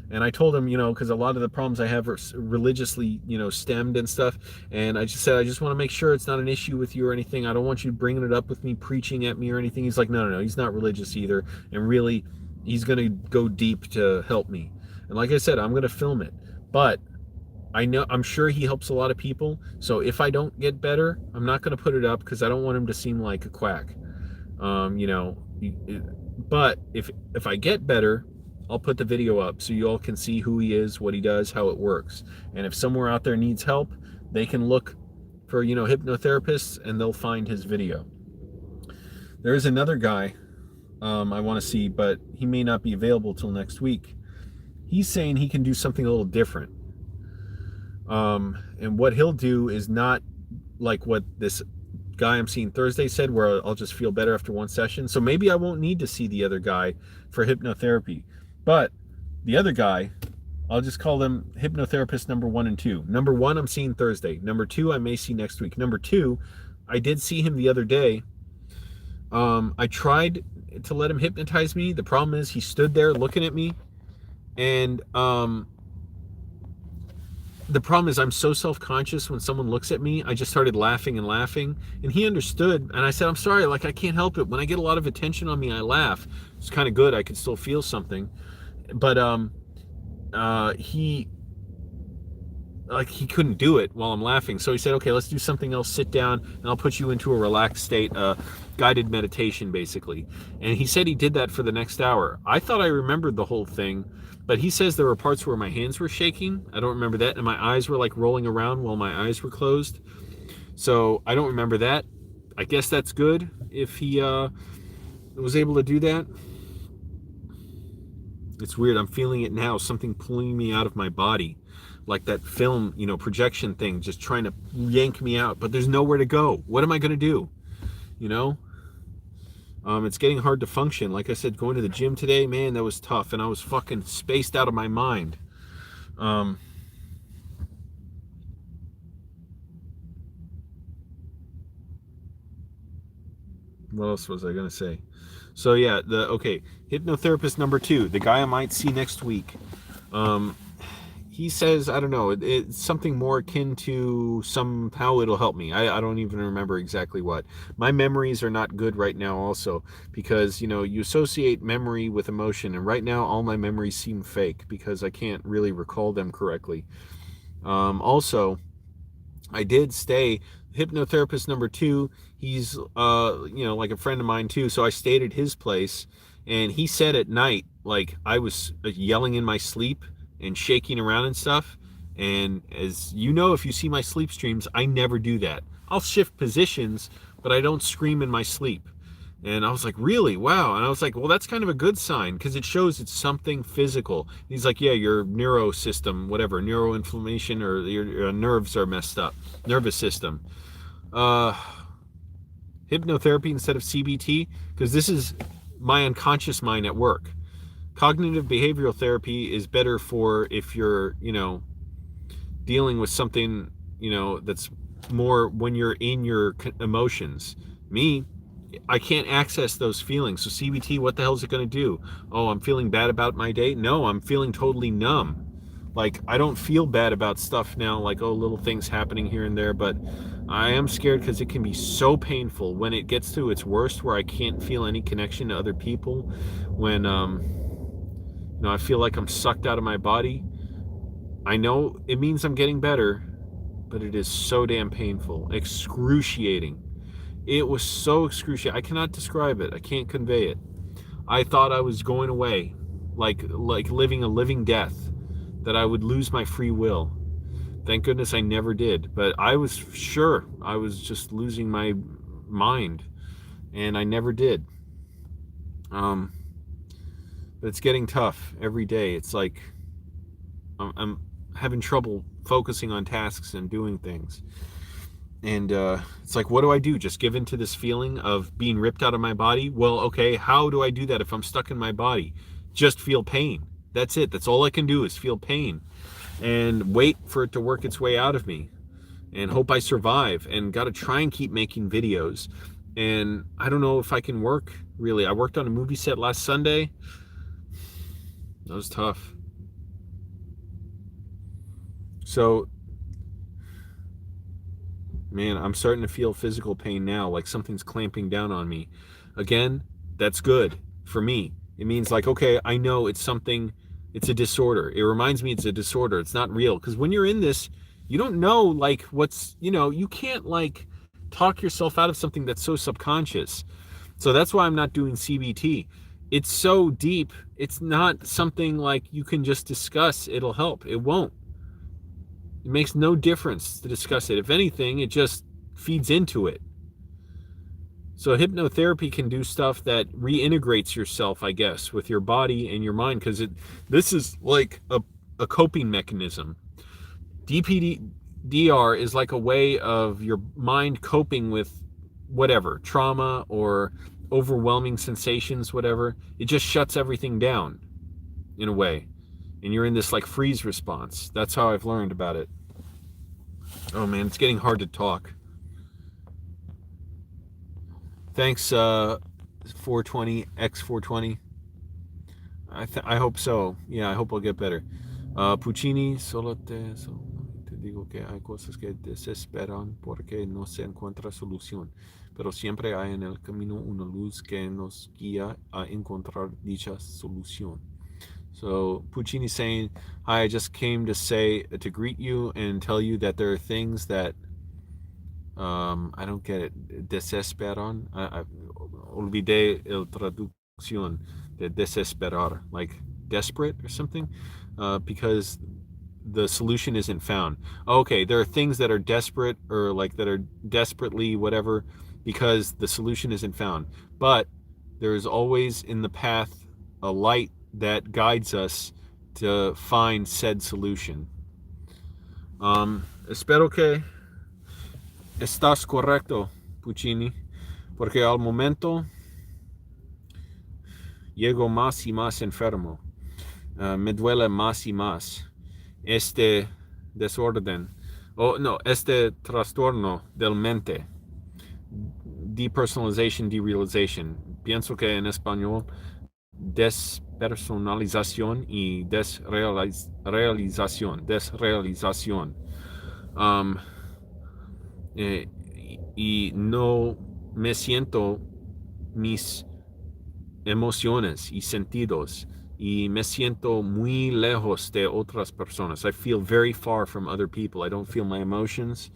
And I told him, because a lot of the problems I have are religiously, stemmed and stuff. And I just said, I just want to make sure it's not an issue with you or anything. I don't want you bringing it up with me, preaching at me or anything. He's like, no. He's not religious either. And really, he's going to go deep to help me. And like I said, I'm going to film it. But I'm sure he helps a lot of people. So if I don't get better, I'm not going to put it up because I don't want him to seem like a quack. But if I get better, I'll put the video up so you all can see who he is, what he does, how it works. And if somewhere out there needs help, they can look for, hypnotherapists and they'll find his video. There is another guy I want to see, but he may not be available till next week. He's saying he can do something a little different. And what he'll do is not like what this guy I'm seeing Thursday said, where I'll just feel better after one session. So maybe I won't need to see the other guy for hypnotherapy. But the other guy, I'll just call them hypnotherapist number 1 and 2. Number 1, I'm seeing Thursday. Number 2, I may see next week. Number 2, I did see him the other day. I tried to let him hypnotize me. The problem is he stood there looking at me, and the problem is I'm so self-conscious when someone looks at me. I just started laughing, and he understood. And I said, I'm sorry, like, I can't help it. When I get a lot of attention on me, I laugh. It's kind of good. I could still feel something. But he couldn't do it while I'm laughing. So he said, okay, let's do something else. Sit down and I'll put you into a relaxed state, guided meditation, basically. And he said he did that for the next hour. I thought I remembered the whole thing, but he says there were parts where my hands were shaking. I don't remember that. And my eyes were like rolling around while my eyes were closed. So I don't remember that. I guess that's good if he was able to do that. It's weird. I'm feeling it now. Something pulling me out of my body. Like that film, projection thing, just trying to yank me out. But there's nowhere to go. What am I going to do? It's getting hard to function. Like I said, going to the gym today, man, that was tough. And I was fucking spaced out of my mind. What else was I going to say? So yeah, hypnotherapist number 2, the guy I might see next week. He says, I don't know, it's something more akin to somehow it'll help me. I don't even remember exactly what. My memories are not good right now also because, you associate memory with emotion. And right now, all my memories seem fake because I can't really recall them correctly. Also, I did stay hypnotherapist number 2. He's, like a friend of mine too. So I stayed at his place and he said at night, like I was yelling in my sleep and shaking around and stuff. And as you know, if you see my sleep streams, I never do that. I'll shift positions, but I don't scream in my sleep. And I was like, really? Wow. And I was like, well, that's kind of a good sign because it shows it's something physical. And he's like, yeah, your neuro system, whatever, neuroinflammation or your nerves are messed up, nervous system. Hypnotherapy instead of CBT, because this is my unconscious mind at work. Cognitive behavioral therapy is better for if you're, dealing with something, that's more when you're in your emotions. Me, I can't access those feelings. So CBT, what the hell is it going to do? Oh, I'm feeling bad about my day? No, I'm feeling totally numb. Like, I don't feel bad about stuff now, like, oh, little things happening here and there, but I am scared because it can be so painful when it gets to its worst where I can't feel any connection to other people, when I feel like I'm sucked out of my body. I know it means I'm getting better, but it is so damn painful, excruciating. It was so excruciating. I cannot describe it. I can't convey it. I thought I was going away, like living a living death, that I would lose my free will. Thank goodness I never did. But I was sure I was just losing my mind, and I never did. But it's getting tough every day. It's like I'm having trouble focusing on tasks and doing things. And it's like, what do I do? Just give in to this feeling of being ripped out of my body? Well, okay, how do I do that if I'm stuck in my body? Just feel pain. That's it. That's all I can do is feel pain and wait for it to work its way out of me and hope I survive, and got to try and keep making videos. And I don't know if I can work, really. I worked on a movie set last Sunday. That was tough. So, man, I'm starting to feel physical pain now, like something's clamping down on me. Again, that's good for me. It means like, okay, I know it's something, it's a disorder. It reminds me it's a disorder. It's not real. Because when you're in this, you don't know like what's, you can't like talk yourself out of something that's so subconscious. So that's why I'm not doing CBT. It's so deep. It's not something like you can just discuss. It'll help. It won't. It makes no difference to discuss it. If anything, it just feeds into it. So hypnotherapy can do stuff that reintegrates yourself, I guess, with your body and your mind, because this is like a coping mechanism. DPDR is like a way of your mind coping with whatever, trauma or overwhelming sensations, whatever. It just shuts everything down in a way. And you're in this like freeze response. That's how I've learned about it. Oh man, it's getting hard to talk. Thanks, 420, X420. I hope so. Yeah, I hope I'll get better. Puccini, solo te digo que hay cosas que desesperan porque no se encuentra solución, pero siempre hay en el camino una luz que nos guía a encontrar dicha solución. So Puccini saying, hi, I just came to greet you and tell you that there are things that I don't get it. Desesperan. Olvidé el traducción de desesperar, like desperate or something, because the solution isn't found. Okay, there are things that are desperate or like that are desperately whatever because the solution isn't found. But there is always in the path a light that guides us to find said solution. Espero que estás correcto, Puccini, porque al momento llego más y más enfermo. Me duele más y más este desorden, este trastorno del mente. Depersonalization-Derealization. Pienso que en español, despersonalización y desrealización. Y no me siento mis emociones y sentidos, y me siento muy lejos de otras personas. I feel very far from other people. I don't feel my emotions.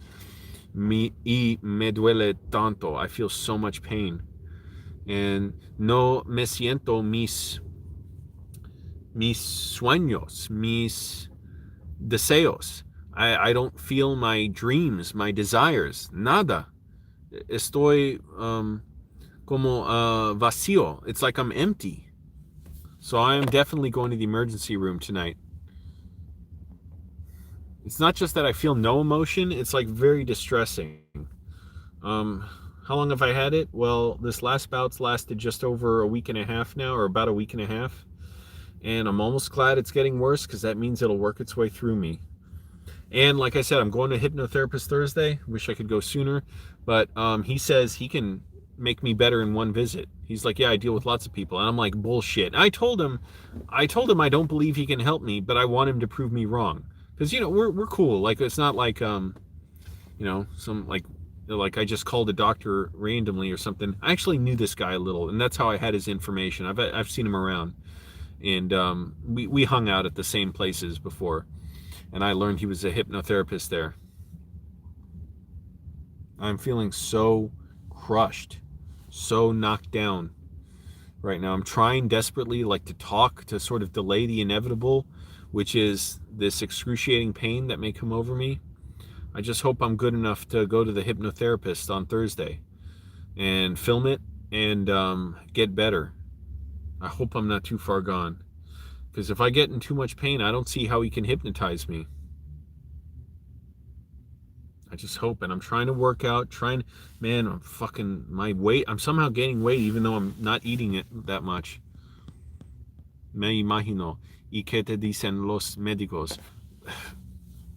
Y me duele tanto. I feel so much pain. And no me siento mis sueños, mis deseos. I don't feel my dreams, my desires, nada. Estoy como vacío. It's like I'm empty. So I am definitely going to the emergency room tonight. It's not just that I feel no emotion, it's like very distressing. How long have I had it? Well, this last bout's lasted just over a week and a half now, or about a week and a half. And I'm almost glad it's getting worse because that means it'll work its way through me. And like I said, I'm going to a hypnotherapist Thursday. Wish I could go sooner. But he says he can make me better in one visit. He's like, yeah, I deal with lots of people. And I'm like, bullshit. And I told him I don't believe he can help me, but I want him to prove me wrong. Because, we're cool. Like, it's not like, some like I just called a doctor randomly or something. I actually knew this guy a little, and that's how I had his information. I've seen him around. And we hung out at the same places before. And I learned he was a hypnotherapist there. I'm feeling so crushed, so knocked down right now. I'm trying desperately to talk to sort of delay the inevitable, which is this excruciating pain that may come over me. I just hope I'm good enough to go to the hypnotherapist on Thursday and film it and get better. I hope I'm not too far gone, because if I get in too much pain, I don't see how he can hypnotize me. I just hope, and I'm trying to work out, man, my weight, I'm somehow gaining weight even though I'm not eating it that much. Me imagino. ¿Y qué te dicen los médicos?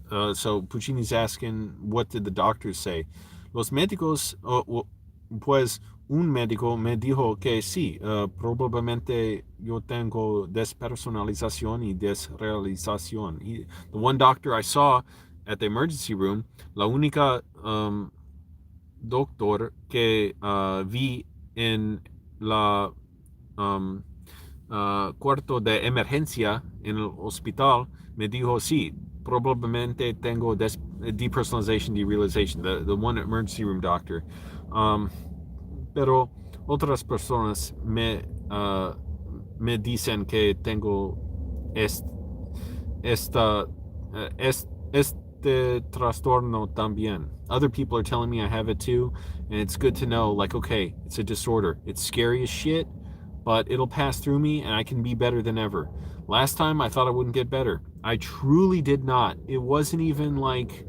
So Puccini's asking, what did the doctors say? Los médicos, pues un médico me dijo que sí, probablemente yo tengo despersonalización y desrealización. The one doctor I saw at the emergency room, la única doctor que vi en la cuarto de emergencia en el hospital me dijo, sí, probablemente tengo Depersonalization-Derealization, the one emergency room doctor. Pero otras personas me dicen que tengo esta, este trastorno también. Other people are telling me I have it too, and it's good to know, like, okay, it's a disorder. It's scary as shit, but it'll pass through me and I can be better than ever. Last time I thought I wouldn't get better. I truly did not. It wasn't even like,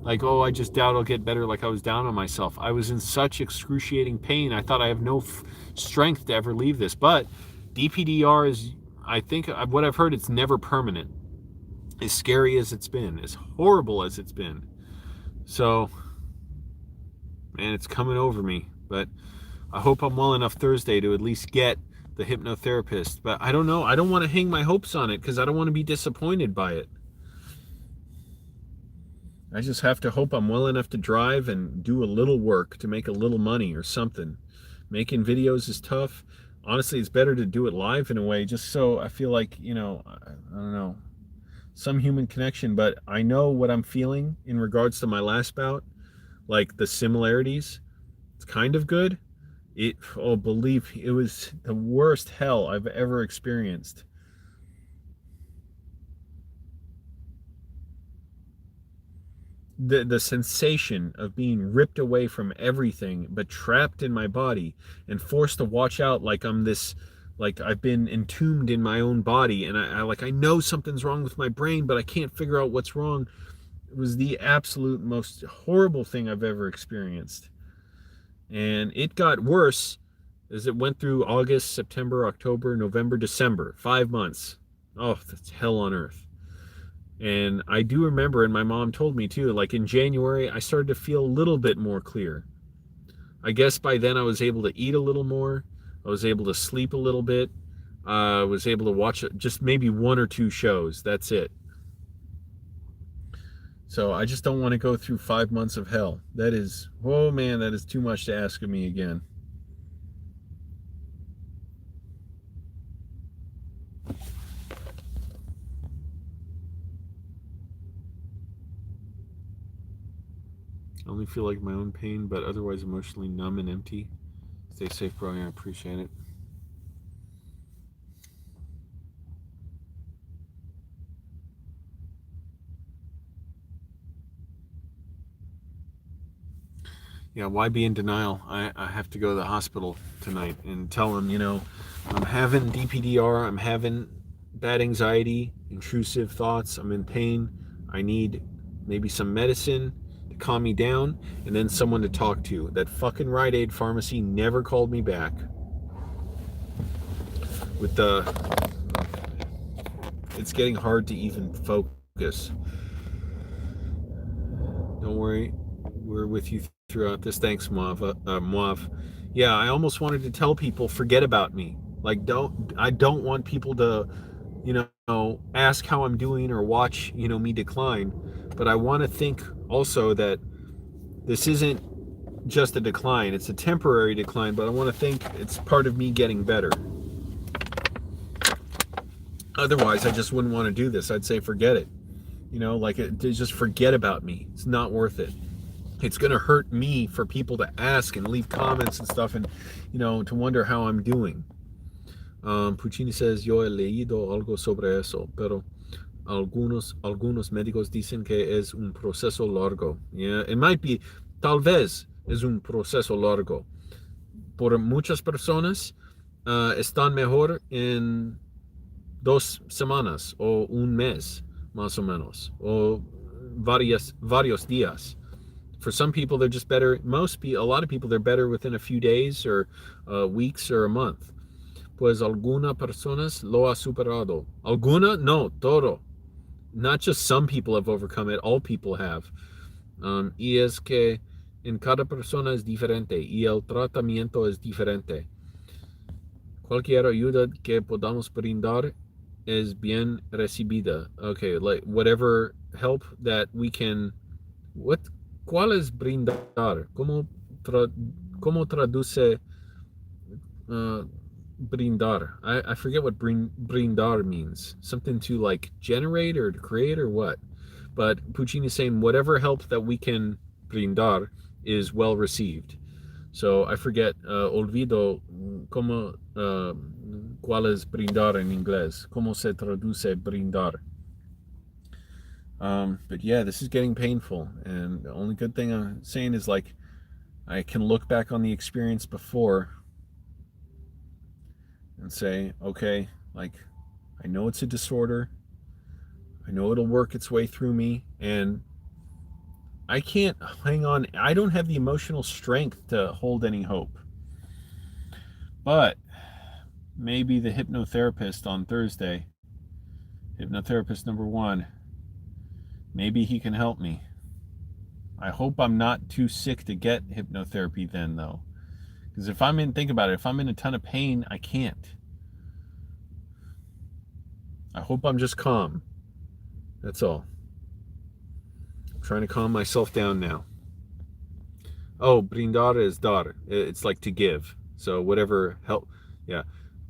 oh, I just doubt I'll get better, like I was down on myself. I was in such excruciating pain. I thought I have no strength to ever leave this. But DPDR is, I think, what I've heard, it's never permanent. As scary as it's been, as horrible as it's been. So, man, it's coming over me. But I hope I'm well enough Thursday to at least get the hypnotherapist. But I don't know. I don't want to hang my hopes on it because I don't want to be disappointed by it. I just have to hope I'm well enough to drive and do a little work to make a little money or something. Making videos is tough. Honestly, it's better to do it live in a way, just so I feel like, I don't know, some human connection. But I know what I'm feeling in regards to my last bout, like the similarities. It's kind of good. Believe it was the worst hell I've ever experienced. The sensation of being ripped away from everything but trapped in my body and forced to watch out like I'm this, like I've been entombed in my own body, and I know something's wrong with my brain but I can't figure out what's wrong. It was the absolute most horrible thing I've ever experienced. And it got worse as it went through August, September, October, November, December. 5 months. Oh, that's hell on earth. And I do remember, and my mom told me too, like in January, I started to feel a little bit more clear. I guess by then I was able to eat a little more. I was able to sleep a little bit. I was able to watch just maybe 1 or 2 shows. That's it. So I just don't want to go through 5 months of hell. That is, oh man, that is too much to ask of me again. I only feel like my own pain, but otherwise emotionally numb and empty. Stay safe, bro. I appreciate it. Yeah, why be in denial? I have to go to the hospital tonight and tell them, I'm having DPDR, I'm having bad anxiety, intrusive thoughts, I'm in pain, I need maybe some medicine to calm me down, and then someone to talk to. That fucking Rite Aid pharmacy never called me back. It's getting hard to even focus. Don't worry, we're with you throughout this. Thanks, Muav. Yeah, I almost wanted to tell people, forget about me. Like, I don't want people to, ask how I'm doing or watch, me decline. But I want to think also that this isn't just a decline. It's a temporary decline, but I want to think it's part of me getting better. Otherwise, I just wouldn't want to do this. I'd say forget it. Just forget about me. It's not worth it. It's going to hurt me for people to ask and leave comments and stuff and, to wonder how I'm doing. Puccini says, yo he leído algo sobre eso, pero algunos médicos dicen que es un proceso largo. Yeah, it might be, tal vez es un proceso largo. Por muchas personas están mejor en 2 semanas o un mes, más o menos, o varios días. For some people, they're just better. A lot of people, they're better within a few days or weeks or a month. Pues algunas personas lo ha superado. Alguna, no, todo. Not just some people have overcome it, all people have. Y es que en cada persona es diferente y el tratamiento es diferente. Cualquier ayuda que podamos brindar es bien recibida. Okay, like whatever help that we can. What? ¿Cuál es brindar? ¿Cómo traduce brindar? I forget what brindar means. Something to like generate or to create or what. But Puccini is saying whatever help that we can brindar is well received. So I forget, olvido cómo, cuál es brindar en inglés. ¿Cómo se traduce brindar? But yeah, this is getting painful. And the only good thing I'm saying is like, I can look back on the experience before and say, okay, like, I know it's a disorder. I know it'll work its way through me. And I can't hang on. I don't have the emotional strength to hold any hope. But maybe the hypnotherapist on Thursday, hypnotherapist number 1, maybe he can help me. I hope I'm not too sick to get hypnotherapy then, though. Because think about it, if I'm in a ton of pain, I can't. I hope I'm just calm. That's all. I'm trying to calm myself down now. Oh, brindar is dar. It's like to give. So whatever help. Yeah.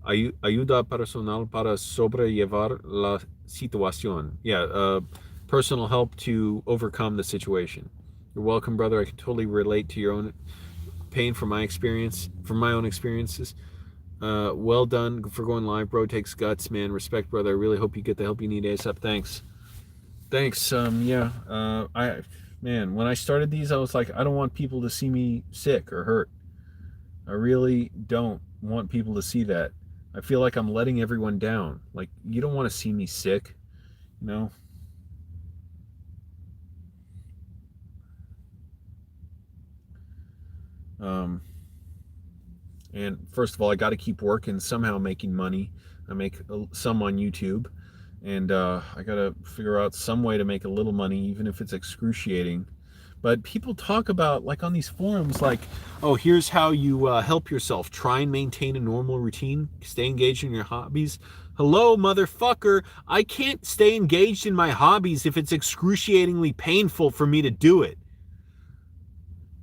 Ayuda personal para sobrellevar la situación. Yeah. Personal help to overcome the situation. You're welcome, brother. I can totally relate to your own pain from my own experiences. Well done for going live, bro. Takes guts, man. Respect, brother. I really hope you get the help you need ASAP. Thanks. When I started these, I was like, I don't want people to see me sick or hurt. I really don't want people to see that. I feel like I'm letting everyone down. Like, you don't want to see me sick, you know? And first of all, I got to keep working, somehow making money. I make some on YouTube, and I got to figure out some way to make a little money, even if it's excruciating. But people talk about, like on these forums, like, oh, here's how you help yourself. Try and maintain a normal routine. Stay engaged in your hobbies. Hello, motherfucker. I can't stay engaged in my hobbies if it's excruciatingly painful for me to do it.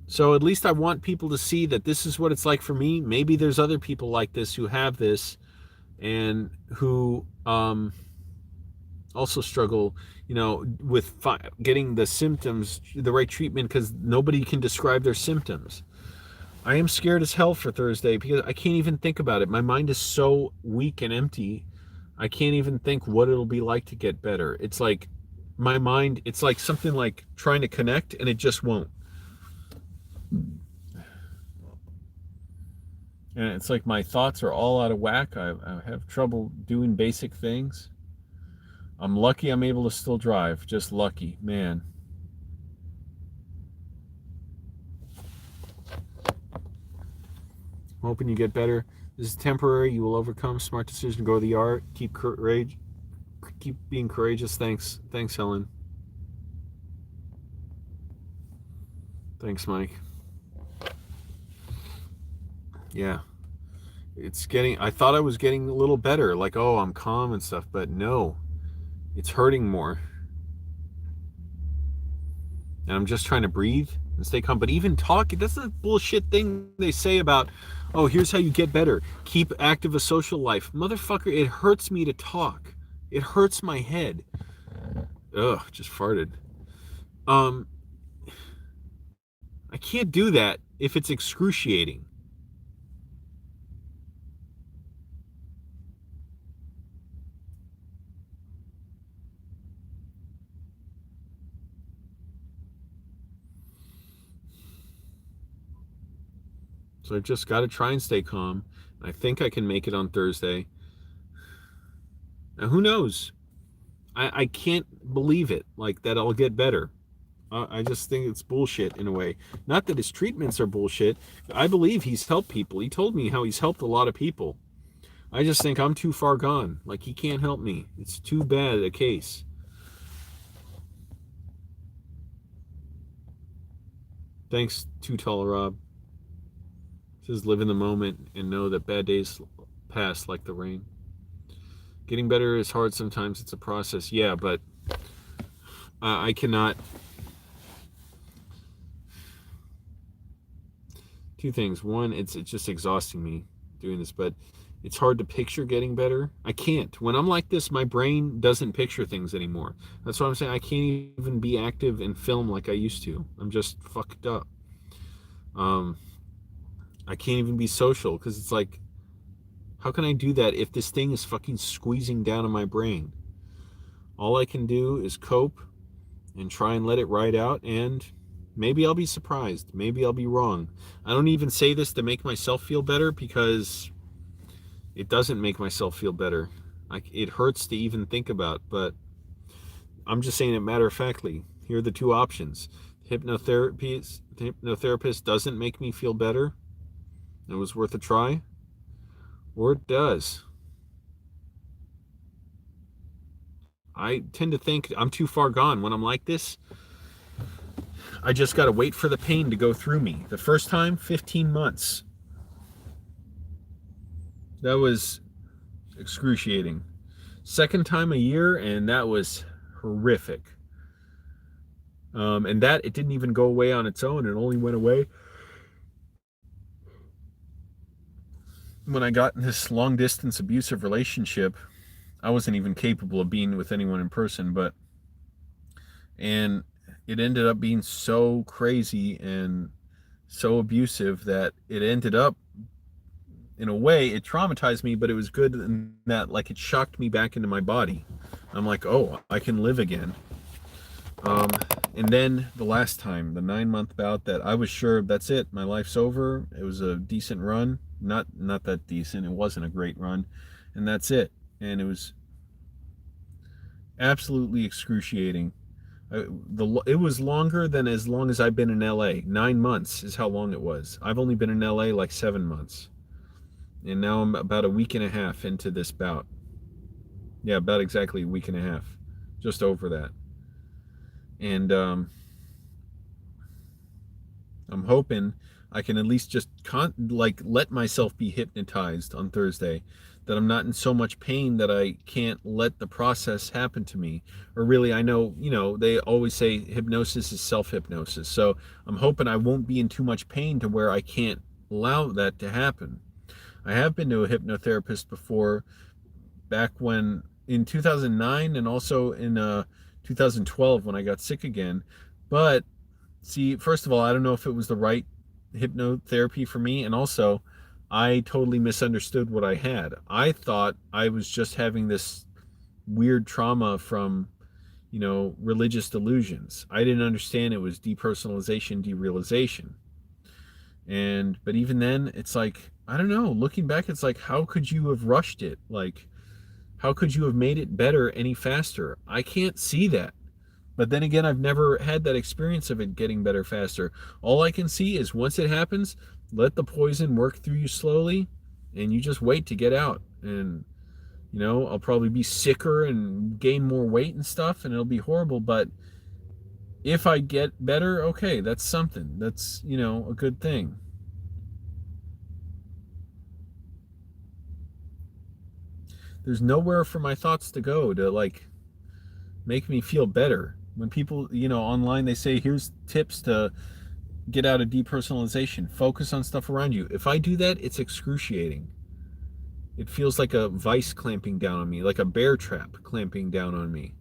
So at least I want people to see that this is what it's like for me. Maybe there's other people like this who have this and who also struggle, with getting the symptoms, the right treatment, because nobody can describe their symptoms. I am scared as hell for Thursday because I can't even think about it. My mind is so weak and empty. I can't even think what it'll be like to get better. It's like my mind, it's like something like trying to connect and it just won't. And it's like my thoughts are all out of whack. I have trouble doing basic things. I'm lucky I'm able to still drive. Just lucky, man. I'm hoping you get better. This is temporary. You will overcome. Smart decision. Go to the art. Keep being courageous. Thanks, Helen. Thanks, Mike. Yeah. I thought I was getting a little better, like, oh, I'm calm and stuff, but no, it's hurting more. And I'm just trying to breathe and stay calm. But even talking, that's a bullshit thing they say about, oh, here's how you get better. Keep active a social life. Motherfucker, it hurts me to talk. It hurts my head. Ugh, just farted. I can't do that if it's excruciating. So I've just got to try and stay calm. I think I can make it on Thursday. Now, who knows? I can't believe it, like that I'll get better. I just think it's bullshit in a way. Not that his treatments are bullshit. I believe he's helped people. He told me how he's helped a lot of people. I just think I'm too far gone. Like, he can't help me. It's too bad a case. Thanks, Too Tall Rob. It says live in the moment and know that bad days pass like the rain. Getting better is hard sometimes. It's a process. Yeah, but I cannot. Two things. One, it's just exhausting me doing this, but it's hard to picture getting better. I can't. When I'm like this, my brain doesn't picture things anymore. That's what I'm saying. I can't even be active and film like I used to. I'm just fucked up. I can't even be social because it's like, how can I do that if this thing is fucking squeezing down on my brain? All I can do is cope and try and let it ride out, and maybe I'll be surprised. Maybe I'll be wrong. I don't even say this to make myself feel better because it doesn't make myself feel better. It hurts to even think about, but I'm just saying it matter-of-factly. Here are the two options. Hypnotherapist doesn't make me feel better. It was worth a try. Or it does. I tend to think I'm too far gone when I'm like this. I just got to wait for the pain to go through me. The first time, 15 months. That was excruciating. Second time, a year, and that was horrific. And that, it didn't even go away on its own. It only went away when I got in this long distance abusive relationship. I wasn't even capable of being with anyone in person, and it ended up being so crazy and so abusive that it ended up, in a way, it traumatized me, but it was good in that, like, it shocked me back into my body. I'm like, oh, I can live again. And then the last time, the 9-month bout, that I was sure that's it, my life's over. It was a decent run, not that decent. It wasn't a great run, and that's it. And it was absolutely excruciating. It was longer than as long as I've been in LA. 9 months is how long it was. I've only been in LA like 7 months. And now I'm about a week and a half into this bout. Yeah, about exactly a week and a half. Just over that. And I'm hoping I can at least just let myself be hypnotized on Thursday, that I'm not in so much pain that I can't let the process happen to me. Or really, I know, they always say hypnosis is self-hypnosis. So I'm hoping I won't be in too much pain to where I can't allow that to happen. I have been to a hypnotherapist before, back when in 2009 and also in 2012 when I got sick again. But see, first of all, I don't know if it was the right hypnotherapy for me, and also I totally misunderstood what I had. I thought I was just having this weird trauma from, religious delusions. I didn't understand it was depersonalization-derealization. But even then, it's like, I don't know, looking back, it's like, how could you have rushed it? Like, how could you have made it better any faster? I can't see that. But then again, I've never had that experience of it getting better faster. All I can see is once it happens, let the poison work through you slowly, and you just wait to get out. And, I'll probably be sicker and gain more weight and stuff, and it'll be horrible. But if I get better, okay, that's something. That's, a good thing. There's nowhere for my thoughts to go to, like, make me feel better. When people, online, they say, here's tips to get out of depersonalization. Focus on stuff around you. If I do that, it's excruciating. It feels like a vice clamping down on me, like a bear trap clamping down on me.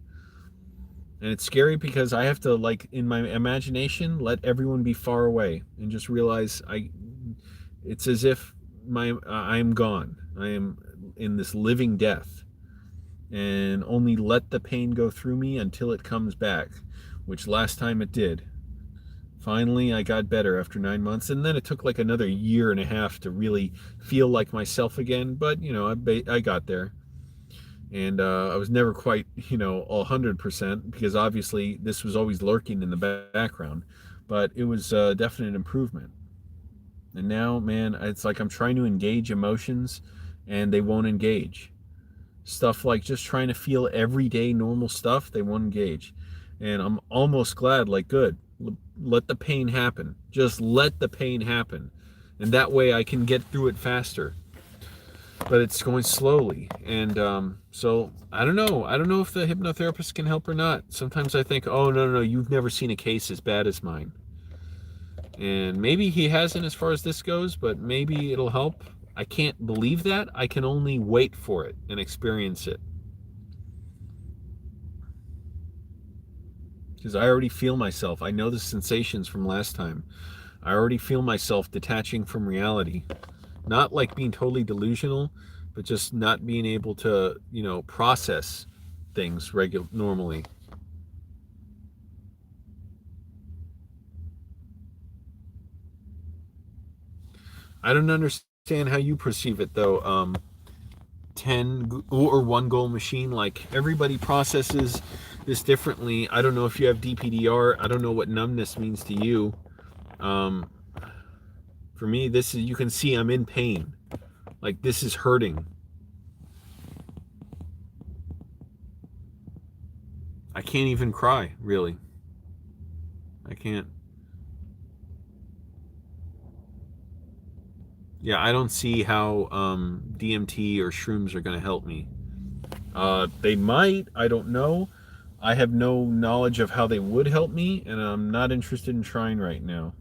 And it's scary because I have to, like, in my imagination, let everyone be far away and just realize it's as if I'm gone. I am in this living death, and only let the pain go through me until it comes back, which last time it did. Finally, I got better after 9 months, and then it took like another year and a half to really feel like myself again, but I got there. And I was never quite, 100% because obviously this was always lurking in the background, but it was a definite improvement. And now, man, it's like I'm trying to engage emotions and they won't engage. Stuff like just trying to feel everyday normal stuff, they won't engage. And I'm almost glad, like, good, let the pain happen. Just let the pain happen. And that way I can get through it faster. But it's going slowly. And so I don't know. I don't know if the hypnotherapist can help or not. Sometimes I think, oh, no, no, you've never seen a case as bad as mine. And maybe he hasn't as far as this goes, but maybe it'll help. I can't believe that. I can only wait for it and experience it. Because I already feel myself. I know the sensations from last time. I already feel myself detaching from reality. Not like being totally delusional, but just not being able to, process things normally. I don't understand how you perceive it though. 10 or one goal machine, like everybody processes this differently. I don't know if you have DPDR. I don't know what numbness means to you. Um, for me, this is, you can see I'm in pain. Like this is hurting. I can't even cry, really. I can't. Yeah, I don't see how DMT or shrooms are going to help me. They might. I don't know. I have no knowledge of how they would help me, and I'm not interested in trying right now.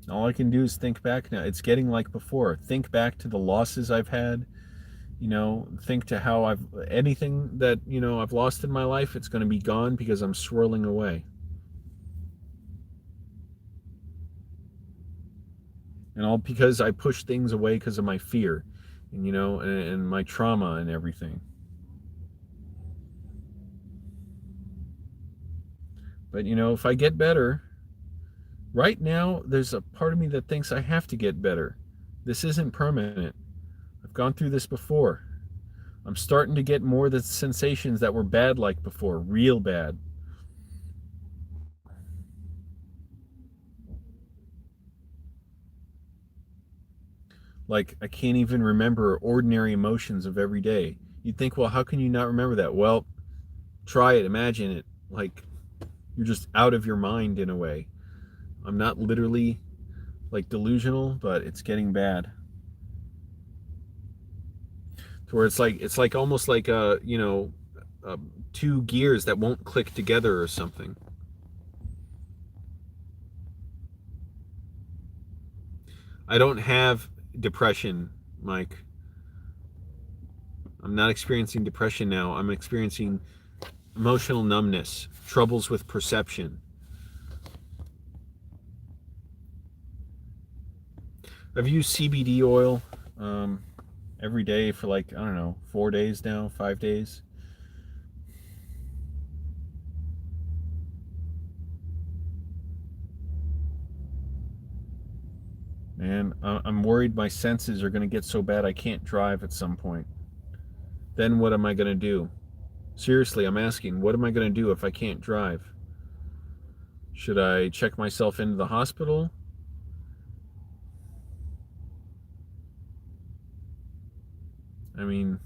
All I can do is think back now. It's getting like before. Think back to the losses I've had. Think to how anything that, I've lost in my life, it's going to be gone because I'm swirling away. And all because I push things away because of my fear and, and my trauma and everything. But, if I get better, right now, there's a part of me that thinks I have to get better. This isn't permanent. I've gone through this before. I'm starting to get more of the sensations that were bad like before, real bad. Like, I can't even remember ordinary emotions of every day. You'd think, well, how can you not remember that? Well, try it, imagine it. Like, you're just out of your mind in a way. I'm not literally like delusional, but it's getting bad. To where it's like almost like uh, two gears that won't click together or something. I don't have depression, Mike. I'm not experiencing depression now. I'm experiencing emotional numbness, troubles with perception. I've used CBD oil every day for like, I don't know, 4 days now, 5 days. Man, I'm worried my senses are going to get so bad I can't drive at some point. Then what am I going to do? Seriously, I'm asking, what am I going to do if I can't drive? Should I check myself into the hospital? I mean,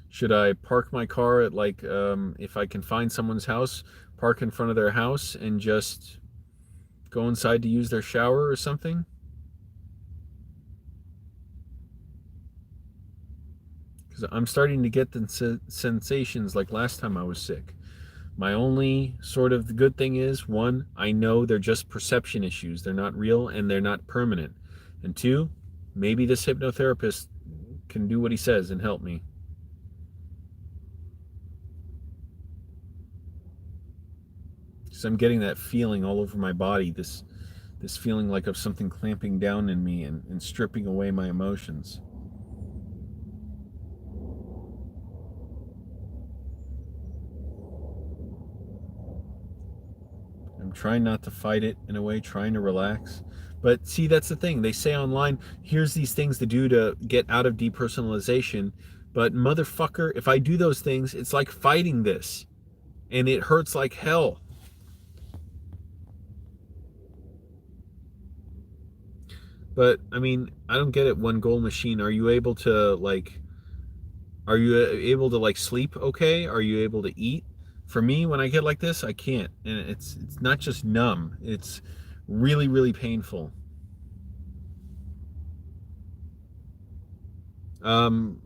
should I park my car at like, if I can find someone's house, park in front of their house and just go inside to use their shower or something? Because I'm starting to get the sensations like last time I was sick. My only sort of good thing is, one, I know they're just perception issues. They're not real and they're not permanent. And two, maybe this hypnotherapist can do what he says and help me. Because I'm getting that feeling all over my body, this feeling like of something clamping down in me and stripping away my emotions. I'm trying not to fight it in a way, trying to relax. But see, that's the thing. They say online, here's these things to do to get out of depersonalization. But motherfucker, if I do those things, it's like fighting this. And it hurts like hell. But, I mean, I don't get it, One Goal Machine. Are you able to, like sleep okay? Are you able to eat? For me, when I get like this, I can't. And it's not just numb. It's really, really painful. Cameron,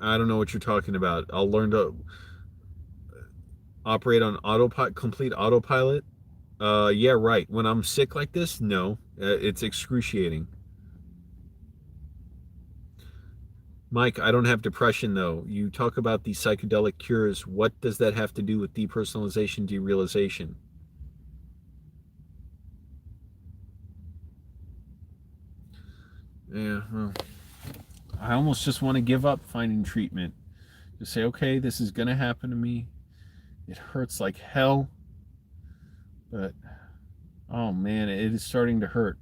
I don't know what you're talking about. I'll learn to operate on complete autopilot. Yeah, right. When I'm sick like this, no. It's excruciating. Mike, I don't have depression though. You talk about these psychedelic cures. What does that have to do with depersonalization, derealization? Yeah, well, I almost just want to give up finding treatment. Just say, okay, this is going to happen to me. It hurts like hell. But, oh man, it is starting to hurt.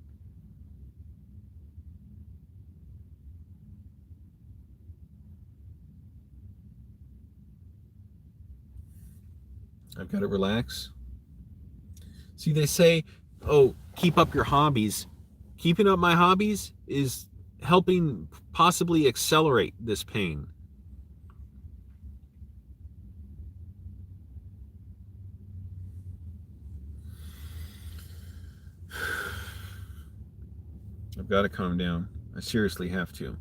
I've got to relax. See, they say, oh, keep up your hobbies. Keeping up my hobbies is helping possibly accelerate this pain. I've got to calm down. I seriously have to.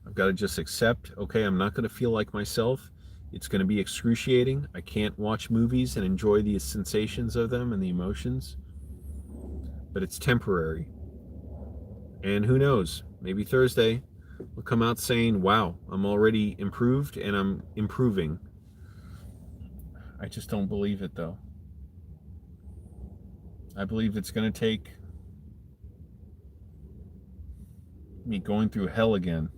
I've got to just accept, okay, I'm not going to feel like myself. It's going to be excruciating. I can't watch movies and enjoy the sensations of them and the emotions. But it's temporary. And who knows, maybe Thursday will come out saying, wow, I'm already improved and I'm improving. I just don't believe it though. I believe it's going to take me going through hell again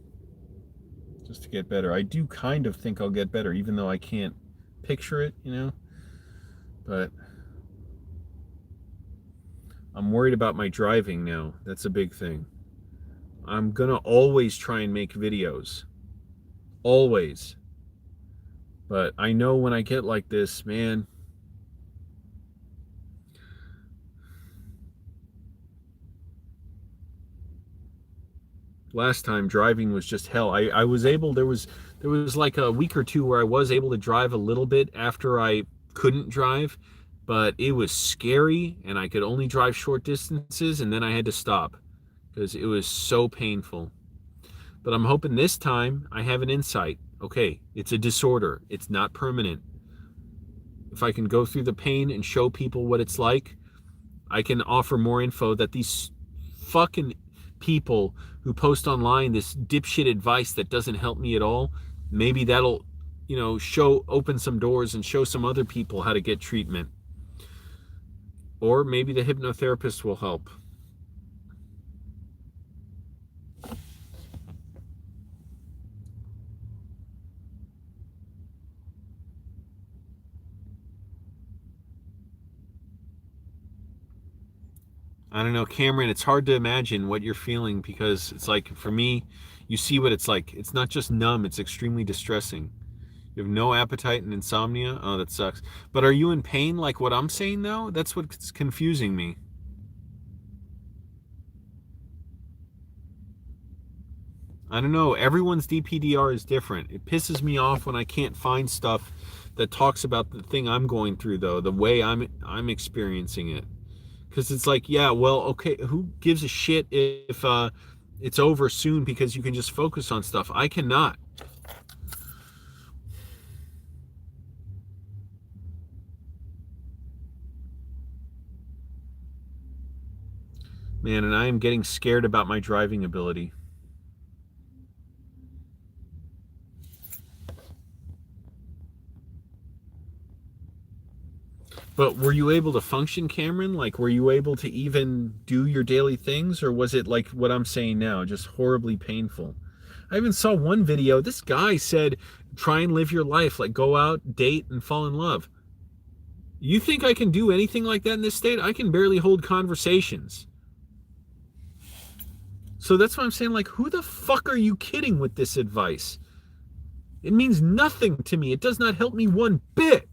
just to get better. I do kind of think I'll get better, even though I can't picture it, you know. But I'm worried about my driving now. That's a big thing. I'm gonna always try and make videos. Always. But I know when I get like this, man, last time driving was just hell. I was able, there was like a week or two where I was able to drive a little bit after I couldn't drive, but it was scary and I could only drive short distances, and then I had to stop because it was so painful. But I'm hoping this time I have an insight. Okay, it's a disorder. It's not permanent. If I can go through the pain and show people what it's like, I can offer more info that these fucking people who post online this dipshit advice that doesn't help me at all, maybe that'll, you know, open some doors and show some other people how to get treatment. Or maybe the hypnotherapist will help. I don't know, Cameron, it's hard to imagine what you're feeling because it's like, for me, you see what it's like. It's not just numb, it's extremely distressing. You have no appetite and insomnia. Oh, that sucks. But are you in pain like what I'm saying, though? That's what's confusing me. I don't know. Everyone's DPDR is different. It pisses me off when I can't find stuff that talks about the thing I'm going through, though, the way I'm experiencing it. Because it's like, yeah, well, okay, who gives a shit if it's over soon because you can just focus on stuff? I cannot. Man, and I am getting scared about my driving ability. But were you able to function, Cameron? Like, were you able to even do your daily things? Or was it like what I'm saying now, just horribly painful? I even saw one video. This guy said, try and live your life. Like, go out, date, and fall in love. You think I can do anything like that in this state? I can barely hold conversations. So that's why I'm saying, like, who the fuck are you kidding with this advice? It means nothing to me. It does not help me one bit.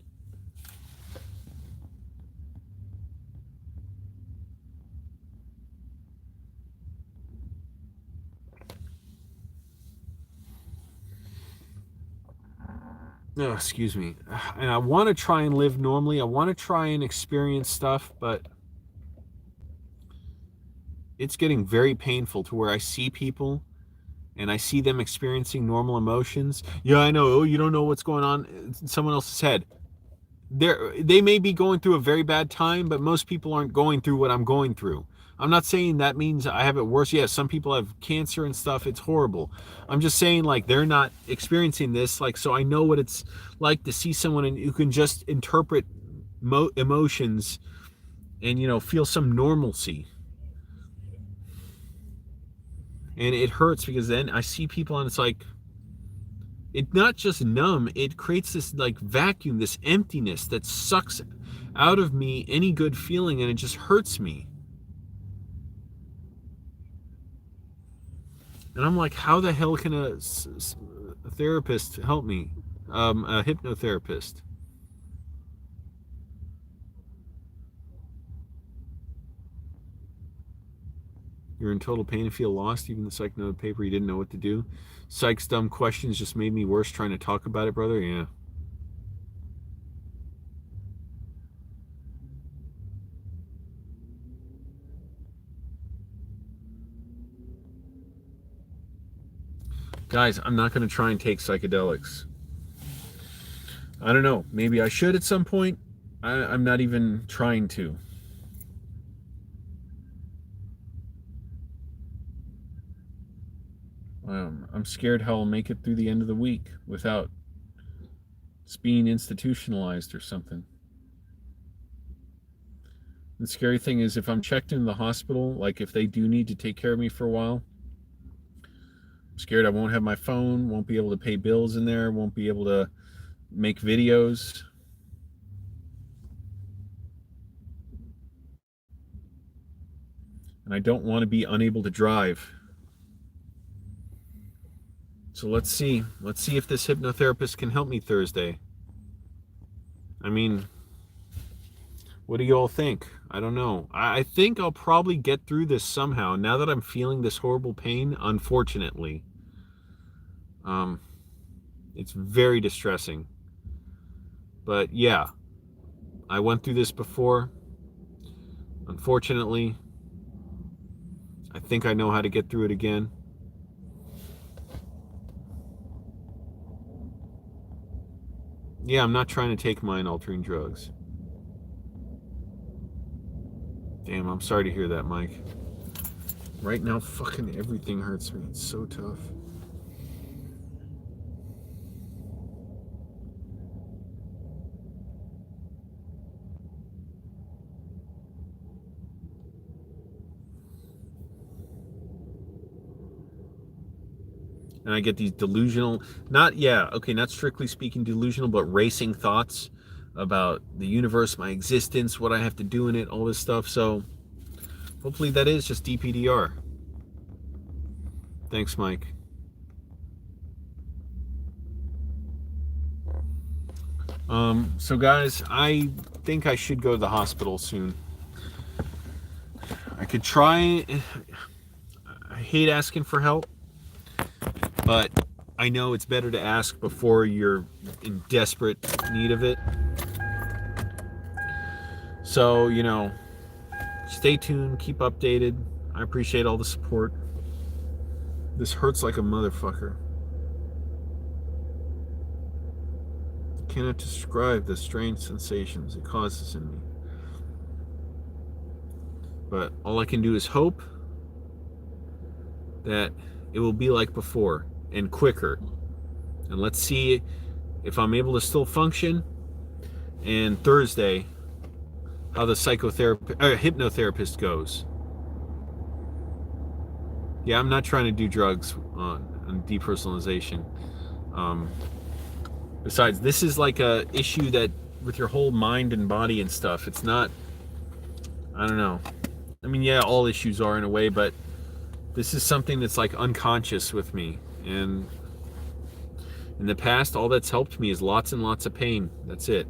Oh, excuse me. And I want to try and live normally. I want to try and experience stuff, but it's getting very painful to where I see people and I see them experiencing normal emotions. Yeah, I know. Oh, you don't know what's going on in someone else's head. They may be going through a very bad time, but most people aren't going through what I'm going through. I'm not saying that means I have it worse. Yes, some people have cancer and stuff. It's horrible. I'm just saying, like, they're not experiencing this. Like, so I know what it's like to see someone who can just interpret emotions and, you know, feel some normalcy. And it hurts because then I see people and it's like, it's not just numb, it creates this like vacuum, this emptiness that sucks out of me any good feeling, and it just hurts me. And I'm like, how the hell can a therapist help me? A hypnotherapist. You're in total pain and feel lost. Even the psych note paper, you didn't know what to do. Psych's dumb questions just made me worse trying to talk about it, brother. Yeah. Guys, I'm not going to try and take psychedelics. I don't know. Maybe I should at some point. I'm not even trying to. I'm scared how I'll make it through the end of the week without being institutionalized or something. The scary thing is if I'm checked in the hospital, like if they do need to take care of me for a while, I'm scared I won't have my phone, won't be able to pay bills in there, won't be able to make videos. And I don't want to be unable to drive. So let's see. Let's see if this hypnotherapist can help me Thursday. I mean, what do you all think? I don't know. I think I'll probably get through this somehow now that I'm feeling this horrible pain, unfortunately. It's very distressing. But yeah, I went through this before. Unfortunately, I think I know how to get through it again. Yeah, I'm not trying to take mind-altering drugs. Damn, I'm sorry to hear that, Mike. Right now, fucking everything hurts me. It's so tough. And I get these delusional, not strictly speaking delusional, but racing thoughts about the universe, my existence, what I have to do in it, all this stuff. So hopefully that is just DPDR. Thanks, Mike. So guys, I think I should go to the hospital soon. I could try. I hate asking for help, but I know it's better to ask before you're in desperate need of it. So, you know, stay tuned, keep updated. I appreciate all the support. This hurts like a motherfucker. I cannot describe the strange sensations it causes in me. But all I can do is hope that it will be like before and quicker. And let's see if I'm able to still function. And Thursday, how the hypnotherapist goes. Yeah, I'm not trying to do drugs on depersonalization. Besides, this is like a issue that with your whole mind and body and stuff. It's not, I don't know. I mean, yeah, all issues are in a way, but this is something that's like unconscious with me. And in the past, all that's helped me is lots and lots of pain. That's it.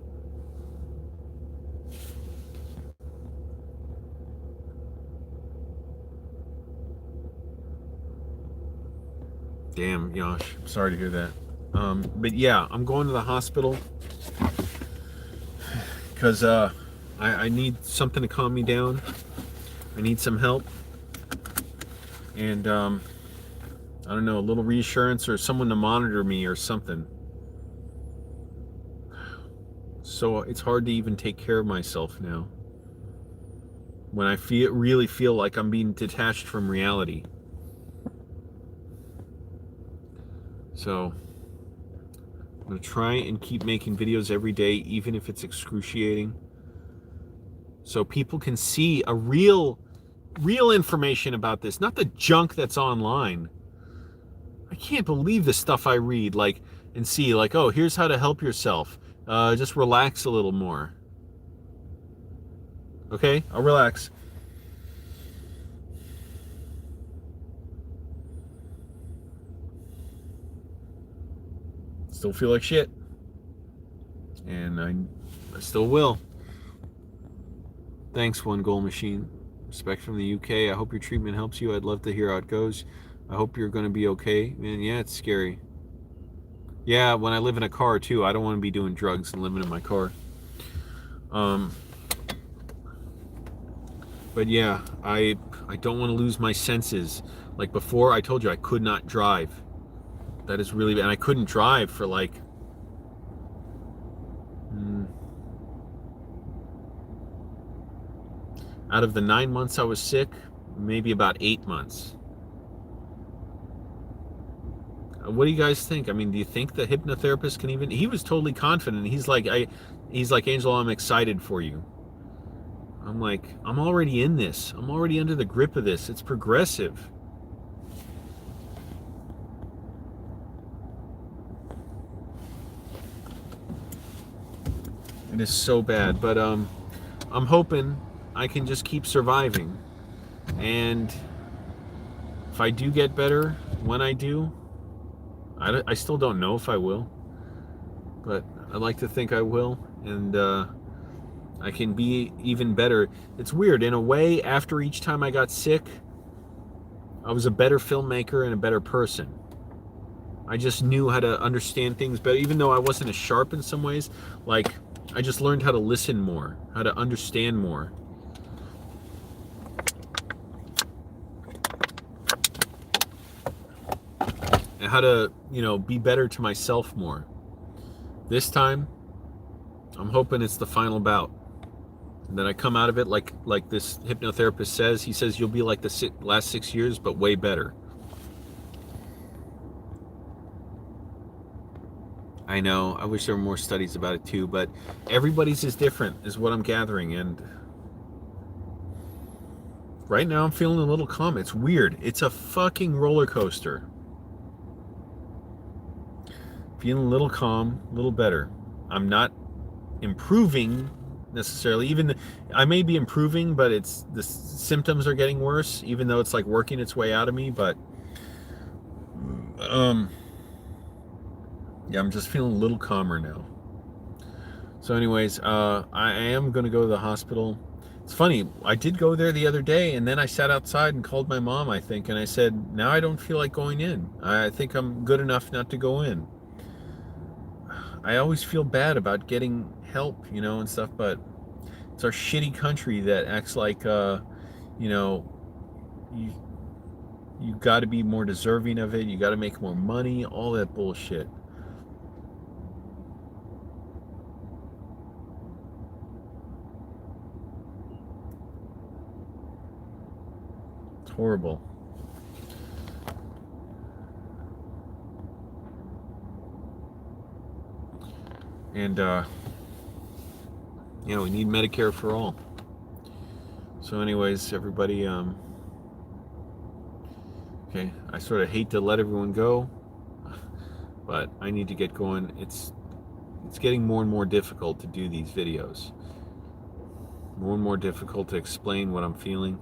Damn, Yosh, I'm sorry to hear that. But yeah, I'm going to the hospital because I need something to calm me down. I need some help. And I don't know, a little reassurance or someone to monitor me or something. So it's hard to even take care of myself now, when I really feel like I'm being detached from reality. So I'm gonna try and keep making videos every day, even if it's excruciating, so people can see a real information about this, not the junk that's online. I can't believe the stuff I read, like, and see, like, oh, here's how to help yourself. Just relax a little more. Okay, I'll relax. Still feel like shit. And I still will. Thanks, One Goal Machine. Respect from the UK. I hope your treatment helps you. I'd love to hear how it goes. I hope you're going to be okay. Man, yeah, it's scary. Yeah, when I live in a car, too, I don't want to be doing drugs and living in my car. But yeah, I don't want to lose my senses. Like before, I told you I could not drive. That is really bad. And I couldn't drive for like... out of the 9 months I was sick, maybe about 8 months. What do you guys think? I mean, do you think the hypnotherapist can even... He was totally confident. He's like, Angelo, I'm excited for you. I'm like, I'm already in this. I'm already under the grip of this. It's progressive. It is so bad. But I'm hoping I can just keep surviving. And if I do get better, when I do, I still don't know if I will, but I'd like to think I will, and I can be even better. It's weird. In a way, after each time I got sick, I was a better filmmaker and a better person. I just knew how to understand things better, even though I wasn't as sharp in some ways. Like, I just learned how to listen more, how to understand more. And how to, be better to myself more. This time, I'm hoping it's the final bout. And then I come out of it like this hypnotherapist says. He says you'll be like the last 6 years, but way better. I know. I wish there were more studies about it too, but everybody's is different, is what I'm gathering. And right now I'm feeling a little calm. It's weird. It's a fucking roller coaster. Feeling a little calm, a little better. I'm not improving necessarily. I may be improving, but it's the symptoms are getting worse, even though it's like working its way out of me. But yeah, I'm just feeling a little calmer now. So anyways, I am going to go to the hospital. It's funny, I did go there the other day, and then I sat outside and called my mom, I think, and I said, now I don't feel like going in. I think I'm good enough not to go in. I always feel bad about getting help, and stuff, but it's our shitty country that acts like, you got to be more deserving of it. You got to make more money, all that bullshit. It's horrible. And, we need Medicare for all. So anyways, everybody, okay, I sort of hate to let everyone go, but I need to get going. It's It's getting more and more difficult to do these videos. More and more difficult to explain what I'm feeling.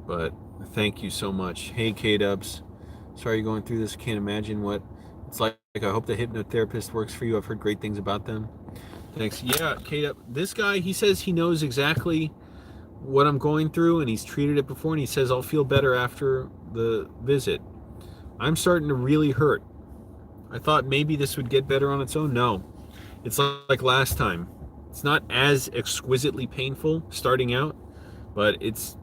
But thank you so much. Hey, K-Dubs. Sorry you're going through this. Can't imagine what it's like. I hope the hypnotherapist works for you. I've heard great things about them. Thanks. Yeah, K-Dub. This guy, he says he knows exactly what I'm going through, and he's treated it before, and he says I'll feel better after the visit. I'm starting to really hurt. I thought maybe this would get better on its own. No. It's like last time. It's not as exquisitely painful starting out, but it's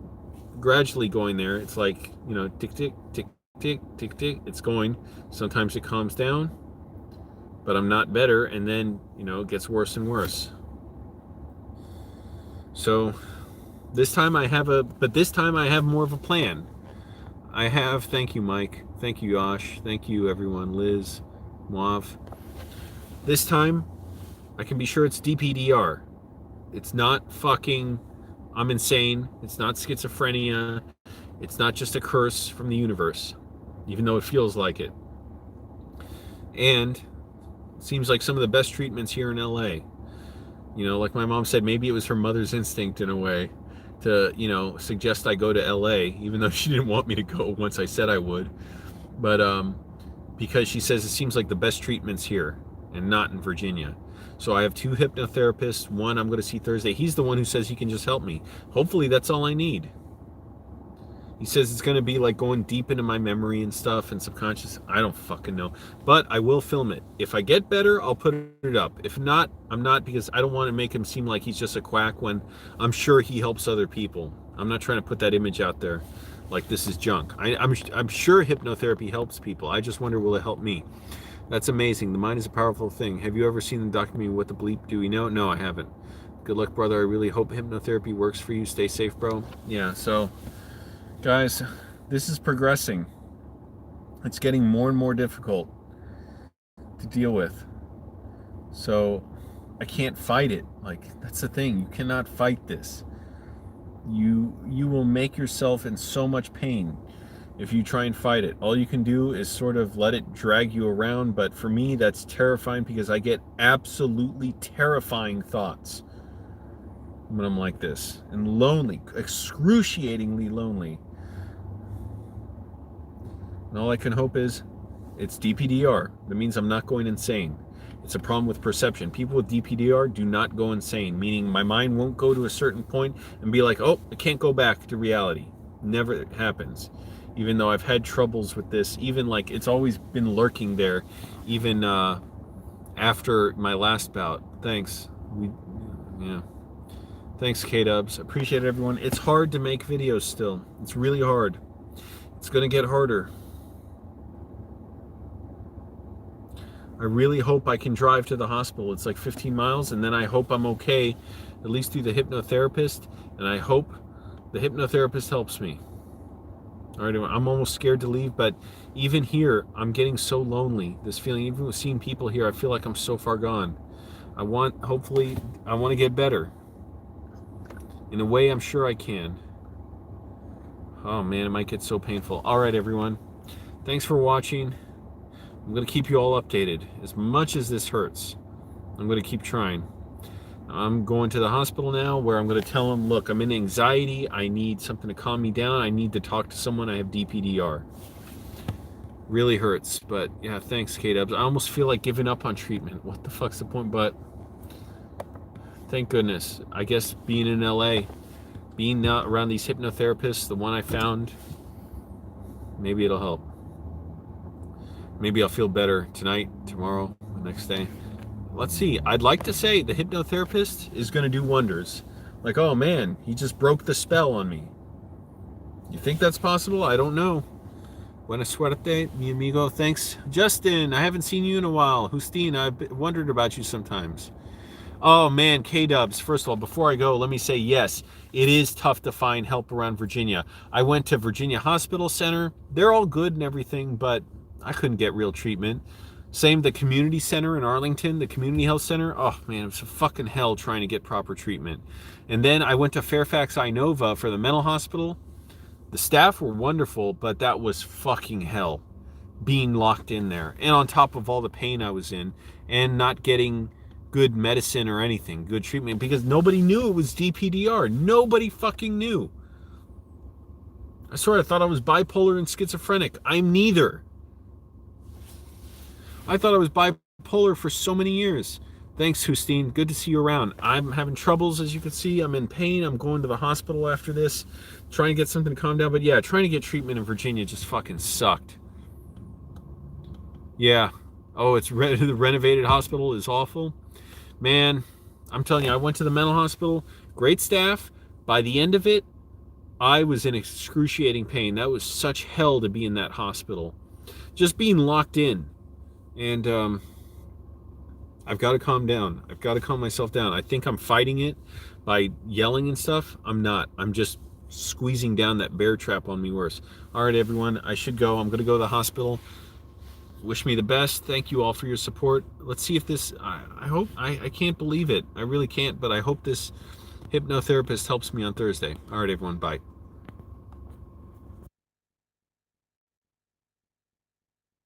gradually going there. It's like, you know, tick, tick, tick, tick, tick, tick. It's going. Sometimes it calms down, but I'm not better. And then, you know, it gets worse and worse. So this time I have more of a plan. Thank you, Mike. Thank you, Yosh. Thank you, everyone. Liz, Moav. This time, I can be sure it's DPDR. It's not fucking, I'm insane. It's not schizophrenia. It's not just a curse from the universe, even though it feels like it. And it seems like some of the best treatments here in LA. You know, like my mom said, maybe it was her mother's instinct in a way to, you know, suggest I go to LA, even though she didn't want me to go once I said I would. But because she says it seems like the best treatment's here and not in Virginia. So I have 2 hypnotherapists. One I'm going to see Thursday. He's the one who says he can just help me. Hopefully that's all I need. He says it's going to be like going deep into my memory and stuff and subconscious. I don't fucking know. But I will film it. If I get better, I'll put it up. If not, I'm not, because I don't want to make him seem like he's just a quack when I'm sure he helps other people. I'm not trying to put that image out there like this is junk. I'm sure hypnotherapy helps people. I just wonder, will it help me? That's amazing. The mind is a powerful thing. Have you ever seen the documentary What the Bleep Do We Know? No, I haven't. Good luck, brother. I really hope hypnotherapy works for you. Stay safe, bro. Yeah, so, guys, this is progressing. It's getting more and more difficult to deal with. So, I can't fight it. Like, that's the thing. You cannot fight this. You will make yourself in so much pain if you try and fight it. All you can do is sort of let it drag you around, but for me that's terrifying because I get absolutely terrifying thoughts when I'm like this, and lonely, excruciatingly lonely. And all I can hope is it's DPDR. That means I'm not going insane. It's a problem with perception. People with DPDR do not go insane, meaning my mind won't go to a certain point and be like, oh, I can't go back to reality. Never happens. Even though I've had troubles with this, even like it's always been lurking there, even after my last bout. Thanks. Thanks, K-Dubs. Appreciate it, everyone. It's hard to make videos still. It's really hard. It's gonna get harder. I really hope I can drive to the hospital. It's like 15 miles, and then I hope I'm okay, at least through the hypnotherapist, and I hope the hypnotherapist helps me. All right, I'm almost scared to leave, but even here, I'm getting so lonely. This feeling, even with seeing people here, I feel like I'm so far gone. Hopefully, I want to get better. In a way, I'm sure I can. Oh man, it might get so painful. All right, everyone. Thanks for watching. I'm going to keep you all updated. As much as this hurts, I'm going to keep trying. I'm going to the hospital now where I'm going to tell them, look, I'm in anxiety. I need something to calm me down. I need to talk to someone. I have DPDR. Really hurts, but yeah, thanks, K-Dubs. I almost feel like giving up on treatment. What the fuck's the point? But thank goodness. I guess being in LA, being around these hypnotherapists, the one I found, maybe it'll help. Maybe I'll feel better tonight, tomorrow, the next day. Let's see. I'd like to say the hypnotherapist is going to do wonders. Like, oh man, he just broke the spell on me. You think that's possible? I don't know. Buena suerte, mi amigo. Thanks. Justin, I haven't seen you in a while. Justine, I've wondered about you sometimes. Oh man, K-Dubs, first of all, before I go, let me say yes, it is tough to find help around Virginia. I went to Virginia Hospital Center. They're all good and everything, but I couldn't get real treatment. Same the community center in Arlington, the community health center. Oh man, it was a fucking hell trying to get proper treatment. And then I went to Fairfax Inova for the mental hospital. The staff were wonderful, but that was fucking hell. being locked in there, and on top of all the pain I was in, and not getting good medicine or anything, good treatment, because nobody knew it was DPDR. Nobody fucking knew. I swear I thought I was bipolar and schizophrenic. I'm neither. I thought I was bipolar for so many years. Thanks, Justine. Good to see you around. I'm having troubles, as you can see. I'm in pain. I'm going to the hospital after this, trying to get something to calm down. But yeah, trying to get treatment in Virginia just fucking sucked. Yeah. Oh, the renovated hospital is awful. Man, I'm telling you, I went to the mental hospital. Great staff. By the end of it, I was in excruciating pain. That was such hell to be in that hospital. Just being locked in. And I've got to calm down. I've got to calm myself down. I think I'm fighting it by yelling and stuff. I'm not. I'm just squeezing down that bear trap on me worse. All right, everyone. I should go. I'm going to go to the hospital. Wish me the best. Thank you all for your support. Let's see if this... I hope... I can't believe it. I really can't, but I hope this hypnotherapist helps me on Thursday. All right, everyone. Bye.